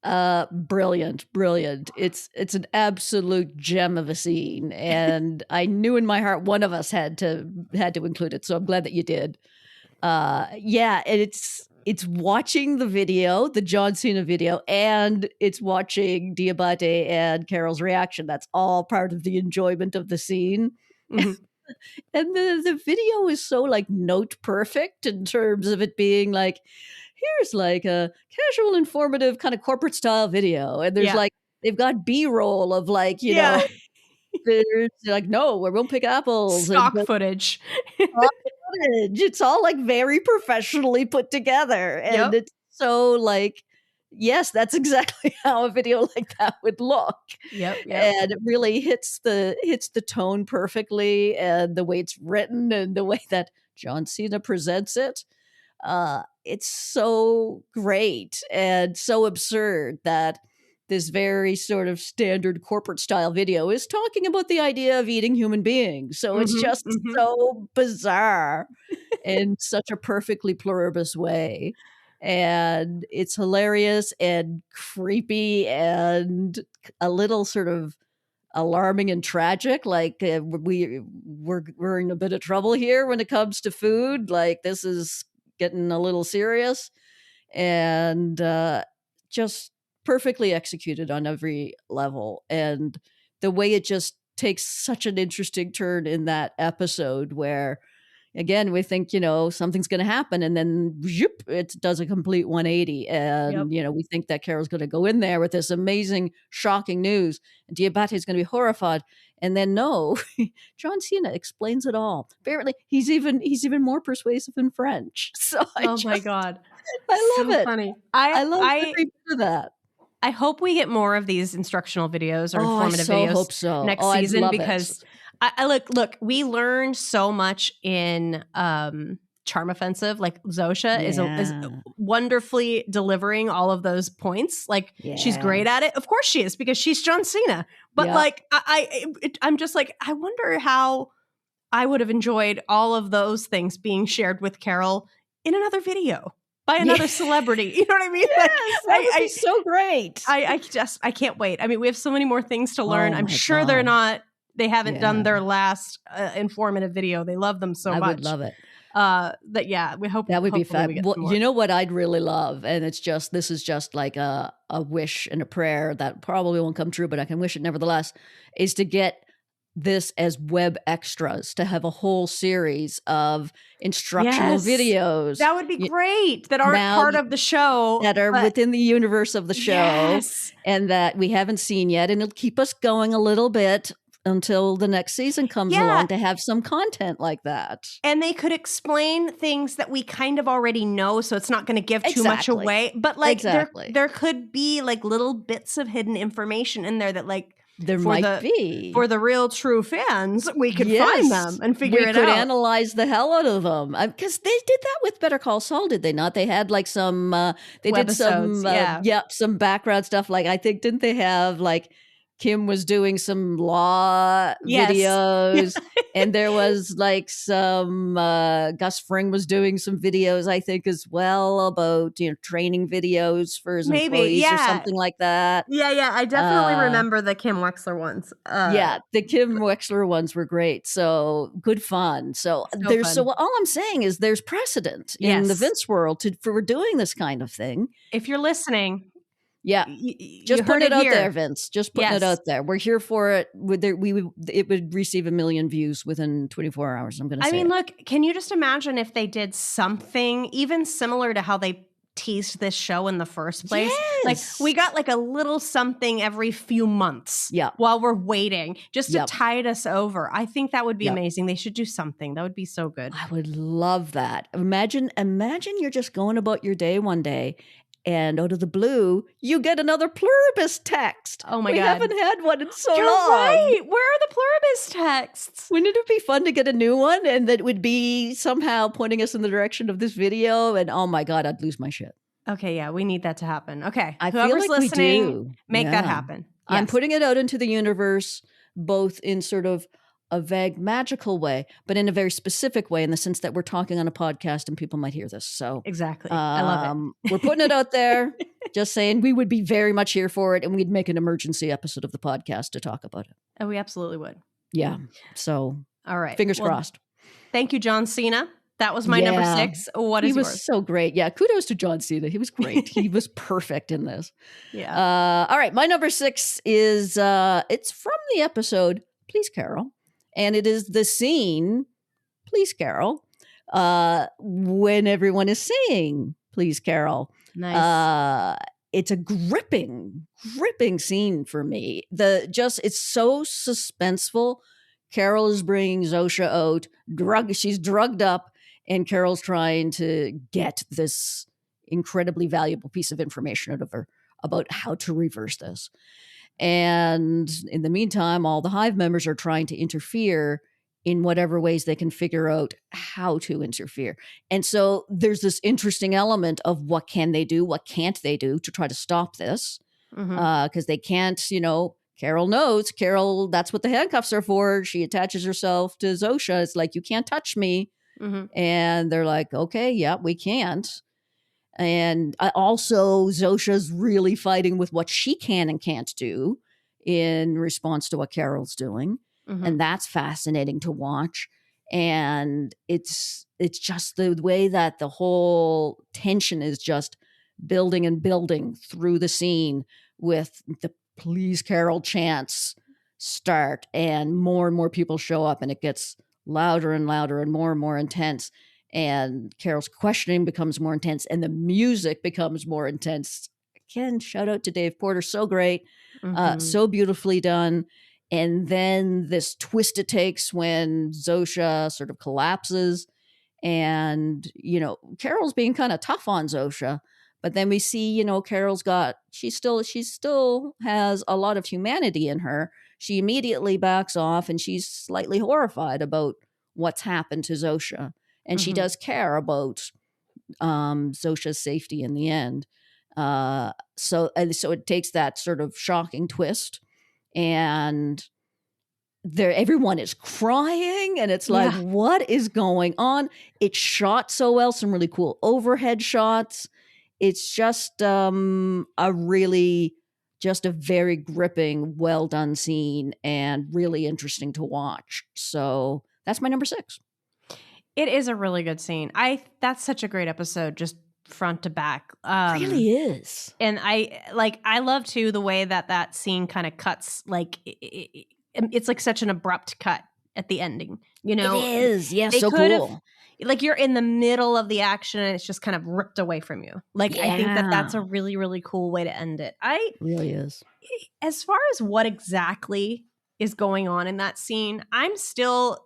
Speaker 3: Brilliant. It's an absolute gem of a scene, and I knew in my heart one of us had to include it. So I'm glad that you did. Yeah, and it's watching the video, the John Cena video, and it's watching Diabate and Carol's reaction. That's all part of the enjoyment of the scene.
Speaker 2: Mm-hmm.
Speaker 3: And the video is so like note perfect in terms of it being like, here's like a casual, informative kind of corporate style video. And there's like, they've got B-roll of like, you know, there's like, no, we won't pick apples.
Speaker 2: Stock footage.
Speaker 3: It's all like very professionally put together. And it's so like, yes, that's exactly how a video like that would look.
Speaker 2: Yep.
Speaker 3: And it really hits the tone perfectly, and the way it's written and the way that John Cena presents it. It's so great and so absurd that this very sort of standard corporate style video is talking about the idea of eating human beings. So it's just so bizarre in such a perfectly Pluribus way. And it's hilarious and creepy and a little sort of alarming and tragic. Like we're in a bit of trouble here when it comes to food. Like this is getting a little serious, and just perfectly executed on every level. And the way it just takes such an interesting turn in that episode where, again, we think, you know, something's going to happen, and then zoop, it does a complete 180. And, you know, we think that Carol's going to go in there with this amazing, shocking news, and Diabate is going to be horrified. And then no, John Cena explains it all. Apparently, he's even more persuasive in French. So
Speaker 2: my God.
Speaker 3: I love
Speaker 2: so
Speaker 3: it.
Speaker 2: Funny.
Speaker 3: I love every bit of that.
Speaker 2: I hope we get more of these instructional videos or informative videos
Speaker 3: hope so.
Speaker 2: next season, because I look, we learned so much in Charm Offensive. Like Zosha is wonderfully delivering all of those points. Like she's great at it. Of course she is, because she's John Cena. But like I'm just like, I wonder how I would have enjoyed all of those things being shared with Carol in another video by another celebrity. You know what I mean?
Speaker 3: Yes, that would be so great.
Speaker 2: I can't wait. I mean, we have so many more things to learn. I'm sure they haven't done their last informative video. They love them so much.
Speaker 3: I would love it.
Speaker 2: We hope
Speaker 3: that would be fun. Well, you know what I'd really love, and this is just like a wish and a prayer that probably won't come true, but I can wish it nevertheless, is to get this as web extras, to have a whole series of instructional videos.
Speaker 2: That would be great. That aren't part of the show.
Speaker 3: That are within the universe of the show, and that we haven't seen yet. And it'll keep us going a little bit until the next season comes along, to have some content like that.
Speaker 2: And they could explain things that we kind of already know, so it's not going to give too much away. But like there could be like little bits of hidden information in there that like
Speaker 3: there might be.
Speaker 2: For the real true fans, we could find them and figure it out. We could
Speaker 3: analyze the hell out of them. Because they did that with Better Call Saul, did they not? They had like some, some background stuff. Like I think, didn't they have like Kim was doing some law videos, and there was like some Gus Fring was doing some videos, I think, as well, about, you know, training videos for his employees or something like that.
Speaker 2: Yeah, I definitely remember the Kim Wexler ones.
Speaker 3: The Kim Wexler ones were great. So good fun. So all I'm saying is there's precedent in the Vince world for doing this kind of thing.
Speaker 2: If you're listening.
Speaker 3: Yeah, just putting it out there, Vince. Just putting it out there. We're here for it. It would receive 1 million views within 24 hours. I'm going to say. I mean,
Speaker 2: look, can you just imagine if they did something even similar to how they teased this show in the first place?
Speaker 3: Yes.
Speaker 2: Like we got like a little something every few months. While we're waiting, just to tide us over. I think that would be amazing. They should do something. That would be so good.
Speaker 3: I would love that. Imagine you're just going about your day one day, and out of the blue, you get another Pluribus text.
Speaker 2: Oh my God.
Speaker 3: We haven't had one in so long.
Speaker 2: You're right. Where are the Pluribus texts?
Speaker 3: Wouldn't it be fun to get a new one, and that would be somehow pointing us in the direction of this video? And oh my God, I'd lose my shit.
Speaker 2: Okay, yeah, we need that to happen. Okay,
Speaker 3: I feel like
Speaker 2: listening,
Speaker 3: we do.
Speaker 2: Make that happen. Yes.
Speaker 3: I'm putting it out into the universe, both in sort of a vague magical way, but in a very specific way, in the sense that we're talking on a podcast and people might hear this. So
Speaker 2: Exactly. I love it.
Speaker 3: We're putting it out there, just saying we would be very much here for it, and we'd make an emergency episode of the podcast to talk about it.
Speaker 2: Oh, we absolutely would.
Speaker 3: Yeah. So
Speaker 2: all right.
Speaker 3: Fingers crossed.
Speaker 2: Thank you, John Cena. That was my number 6. What is yours?
Speaker 3: He was so great. Yeah. Kudos to John Cena. He was great. He was perfect in this.
Speaker 2: Yeah.
Speaker 3: All right. My number 6 is, it's from the episode Please Carol. And it is the scene, Please Carol, when everyone is saying Please Carol.
Speaker 2: Nice.
Speaker 3: It's a gripping scene for me. It's so suspenseful. Carol is bringing Zosha out, she's drugged up, and Carol's trying to get this incredibly valuable piece of information out of her about how to reverse this. And in the meantime, all the Hive members are trying to interfere in whatever ways they can figure out how to interfere. And so there's this interesting element of what can they do, what can't they do to try to stop this? Because they can't, Carol knows. Carol, that's what the handcuffs are for. She attaches herself to Zosha. It's like, you can't touch me. And they're like, okay, yeah, we can't. And also, Zosha's really fighting with what she can and can't do in response to what Carol's doing. And that's fascinating to watch. And it's just the way that the whole tension is just building and building through the scene with the Please Carol chants start, and more people show up, and it gets louder and louder and more intense. And Carol's questioning becomes more intense, and the music becomes more intense. Again, shout out to Dave Porter. So great. So beautifully done. And then this twist it takes when Zosha sort of collapses, and, Carol's being kind of tough on Zosha. But then we see, she still has a lot of humanity in her. She immediately backs off, and she's slightly horrified about what's happened to Zosha. And she does care about Zosha's safety in the end. So it takes that sort of shocking twist, and everyone is crying, and it's like, what is going on? It's shot so well, some really cool overhead shots. It's just a very gripping, well done scene, and really interesting to watch. So that's my number 6.
Speaker 2: It is a really good scene. That's such a great episode, just front to back.
Speaker 3: Really is.
Speaker 2: And I love too the way that scene kind of cuts. Like it's like such an abrupt cut at the ending. It
Speaker 3: is. Yeah, so cool.
Speaker 2: Like you're in the middle of the action and it's just kind of ripped away from you. I think that's a really, really cool way to end it. It
Speaker 3: really is.
Speaker 2: As far as what exactly is going on in that scene, I'm still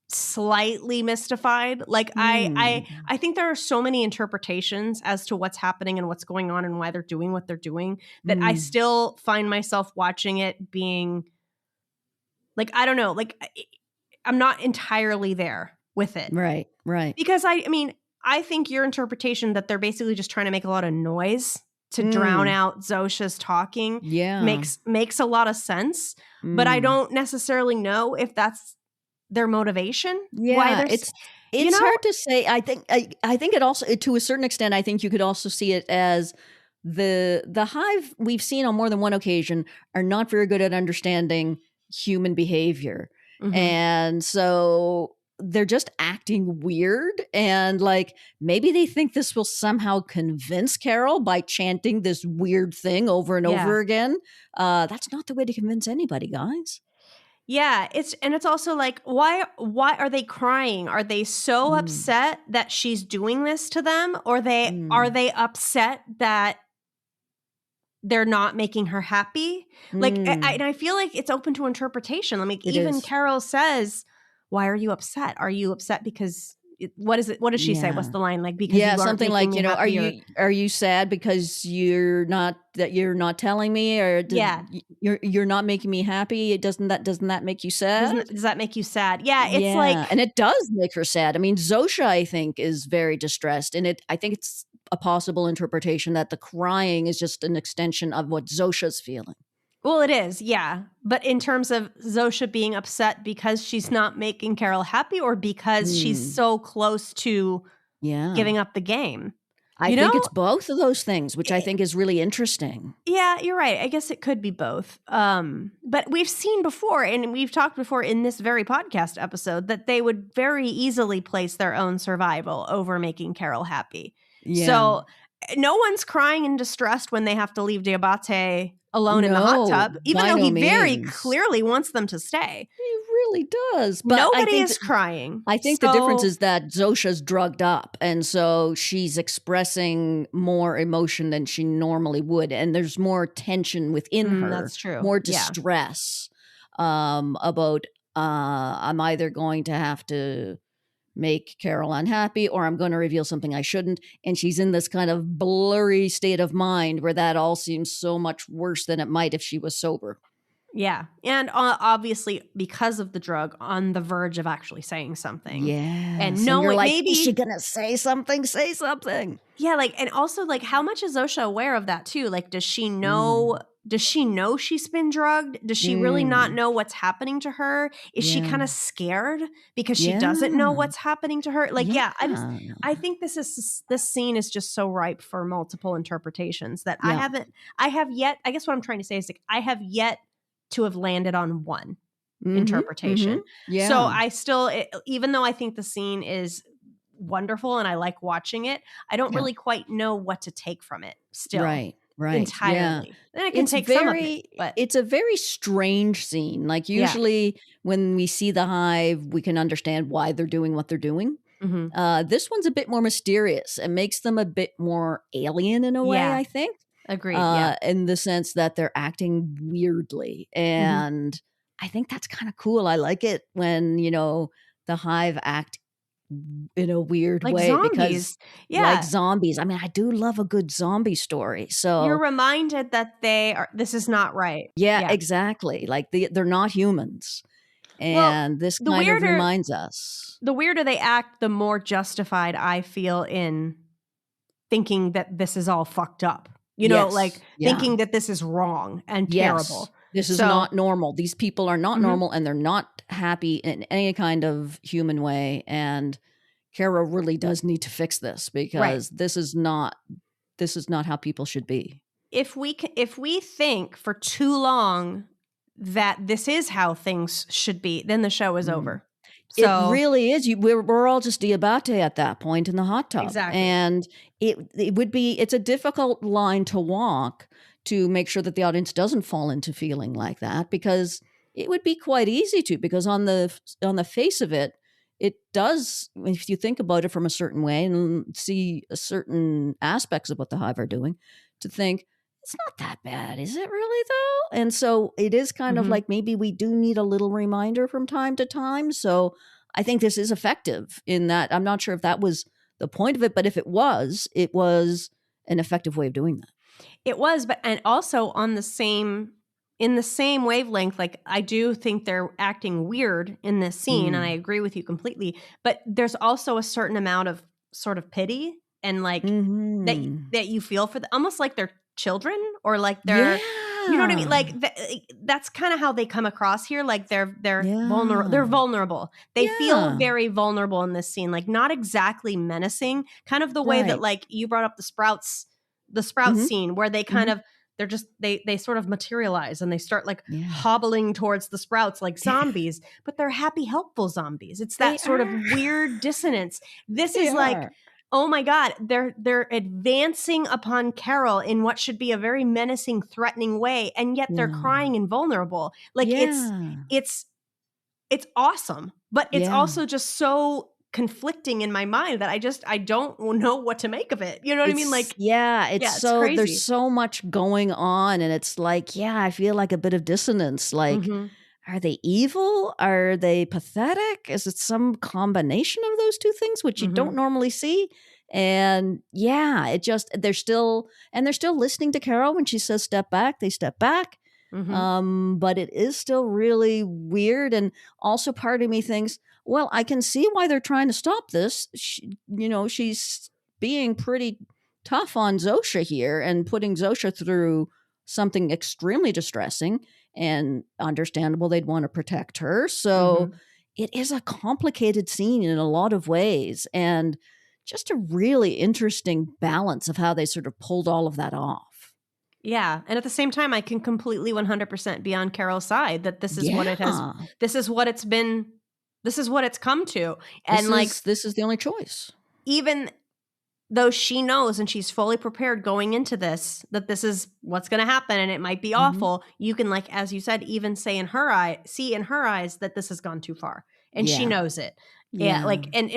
Speaker 2: slightly mystified. I think there are so many interpretations as to what's happening and what's going on and why they're doing what they're doing that I still find myself watching it being like, I don't know, I'm not entirely there with it.
Speaker 3: Right.
Speaker 2: Because I think your interpretation that they're basically just trying to make a lot of noise to drown out Zosha's talking makes a lot of sense. But I don't necessarily know if that's their motivation.
Speaker 3: Yeah, it's hard to say. I think it also, to a certain extent, I think you could also see it as the Hive we've seen on more than one occasion are not very good at understanding human behavior. And so they're just acting weird, and maybe they think this will somehow convince Carol by chanting this weird thing over and over again. That's not the way to convince anybody, guys.
Speaker 2: Yeah, it's also like, why are they crying? Are they so upset that she's doing this to them, or are they upset that they're not making her happy? I feel like it's open to interpretation. Even Carol says, "Why are you upset? Are you upset because what is it? What does she say? What's the line? Because you
Speaker 3: something like, are you sad because you're not telling me, or you're not making me happy? Doesn't that make you sad?
Speaker 2: Does that make you sad? Yeah, it's
Speaker 3: and it does make her sad. Zosha, I think, is very distressed, and I think it's a possible interpretation that the crying is just an extension of what Zosha's feeling.
Speaker 2: Well, it is, yeah. But in terms of Zosha being upset because she's not making Carol happy, or because she's so close to giving up the game?
Speaker 3: I think it's both of those things, which I think is really interesting.
Speaker 2: Yeah, you're right. I guess it could be both. But we've seen before, and we've talked before in this very podcast episode, that they would very easily place their own survival over making Carol happy.
Speaker 3: Yeah.
Speaker 2: So no one's crying and distressed when they have to leave Diabate alone in the hot tub, even though he very clearly wants them to stay.
Speaker 3: He really does. But
Speaker 2: nobody is crying.
Speaker 3: I think the difference is that Zosha's drugged up, and so she's expressing more emotion than she normally would, and there's more tension within her.
Speaker 2: That's true.
Speaker 3: More distress about I'm either going to have to make Carol unhappy, or I'm going to reveal something I shouldn't. And she's in this kind of blurry state of mind where that all seems so much worse than it might if she was sober.
Speaker 2: Yeah. And obviously, because of the drug, on the verge of actually saying something.
Speaker 3: Yeah.
Speaker 2: And knowing,
Speaker 3: like,
Speaker 2: maybe,
Speaker 3: is she going to say something? Say something.
Speaker 2: Yeah. Like, and also, like, how much is Zosha aware of that too? Like, does she know? Does she know she's been drugged? Does she really not know what's happening to her? Is she kind of scared because she doesn't know what's happening to her? Like, I think this scene is just so ripe for multiple interpretations that I have yet. I guess what I'm trying to say is, like, I have yet to have landed on one interpretation. Yeah. So I still, even though I think the scene is wonderful and I like watching it, I don't really quite know what to take from it still.
Speaker 3: Right.
Speaker 2: Entirely. Then I can take some of it. But
Speaker 3: it's a very strange scene. Like, usually when we see the hive, we can understand why they're doing what they're doing. This one's a bit more mysterious and makes them a bit more alien in a way, I think.
Speaker 2: Agreed.
Speaker 3: In the sense that they're acting weirdly. And I think that's kind of cool. I like it when, the hive act in a weird way,
Speaker 2: zombies.
Speaker 3: Because like zombies. I mean, I do love a good zombie story. So
Speaker 2: you're reminded that this is not right.
Speaker 3: Yeah, exactly. Like they're not humans. And this kind of reminds us.
Speaker 2: The weirder they act, the more justified I feel in thinking that this is all fucked up. Thinking that this is wrong and terrible.
Speaker 3: This is not normal. These people are not normal, and they're not happy in any kind of human way. And Kara really does need to fix this, because this is not how people should be.
Speaker 2: If we think for too long that this is how things should be, then the show is over. So,
Speaker 3: it really is. We're all just Diabate at that point in the hot tub.
Speaker 2: Exactly.
Speaker 3: And it's a difficult line to walk to make sure that the audience doesn't fall into feeling like that, because it would be quite easy to, because on the face of it, it does, if you think about it from a certain way and see certain aspects of what the hive are doing, to think, it's not that bad, is it really though? And so it is kind of like, maybe we do need a little reminder from time to time. So I think this is effective in that. I'm not sure if that was the point of it, but if it was an effective way of doing that.
Speaker 2: It was, but and also in the same wavelength, like, I do think they're acting weird in this scene, and I agree with you completely. But there's also a certain amount of sort of pity and like that you feel for almost like they're children, or like they're, you know what I mean? Like that's kind of how they come across here. Like they're vulnerable. They're vulnerable. They feel very vulnerable in this scene. Like not exactly menacing, kind of the way that, like, you brought up the sprouts scene, where they kind of, they're just, they sort of materialize and they start like hobbling towards the sprouts like zombies, but they're happy, helpful zombies. It's that sort of weird dissonance. This is like, oh my God, they're advancing upon Carol in what should be a very menacing, threatening way, and yet they're crying and vulnerable. Like it's awesome, but it's also just so conflicting in my mind that I don't know what to make of it. You know what I mean? Like,
Speaker 3: it's so crazy. There's so much going on, and it's like, I feel like a bit of dissonance. Like, are they evil? Are they pathetic? Is it some combination of those two things, which you don't normally see? And they're still listening to Carol when she says step back. They step back. But it is still really weird. And also part of me thinks, well, I can see why they're trying to stop this. She's being pretty tough on Zosha here and putting Zosha through something extremely distressing, and understandable they'd want to protect her. So it is a complicated scene in a lot of ways, and just a really interesting balance of how they sort of pulled all of that off.
Speaker 2: Yeah. And at the same time, I can completely 100% be on Carol's side that this is what it has, this is what it's been, this is what it's come to. And
Speaker 3: this is the only choice.
Speaker 2: Even though she knows and she's fully prepared going into this, that this is what's going to happen and it might be awful, you can, like, as you said, even see in her eyes that this has gone too far. And she knows it. Yeah. Like, and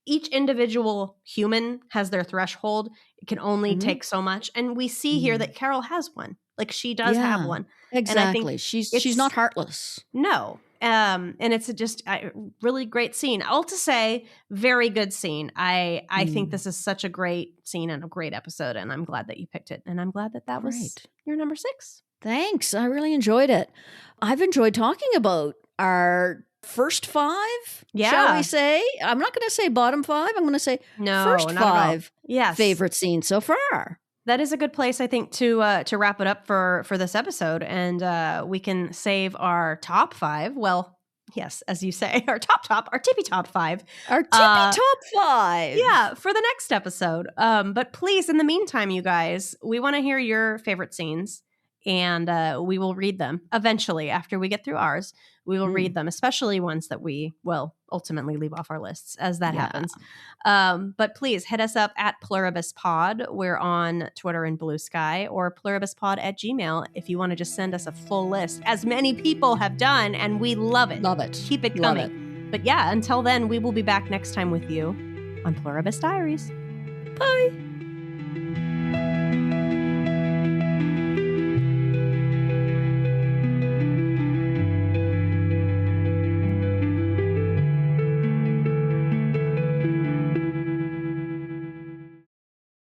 Speaker 2: each individual human has their threshold. It can only take so much. And we see here that Carol has one. Like, she does have one.
Speaker 3: Exactly.
Speaker 2: And I think
Speaker 3: she's not heartless.
Speaker 2: No. And it's just a really great scene. All to say, very good scene. I think this is such a great scene and a great episode, and I'm glad that you picked it. And I'm glad that was your number 6.
Speaker 3: Thanks. I really enjoyed it. I've enjoyed talking about our first 5, shall we say? I'm not going to say bottom 5. I'm going to say first 5 favorite scenes so far.
Speaker 2: That is a good place, I think, to wrap it up for this episode. And we can save our top 5. Well, yes, as you say, our tippy top 5.
Speaker 3: Our tippy top 5.
Speaker 2: Yeah, for the next episode. But please, in the meantime, you guys, we want to hear your favorite scenes. And we will read them eventually after we get through ours. We will read them, especially ones that we will ultimately leave off our lists as that happens. But please hit us up at Pluribus Pod. We're on Twitter and Blue Sky, or pluribuspod@gmail.com if you want to just send us a full list, as many people have done, and we love it.
Speaker 3: Love it.
Speaker 2: Keep it coming. But yeah, until then, we will be back next time with you on Pluribus Diaries.
Speaker 3: Bye.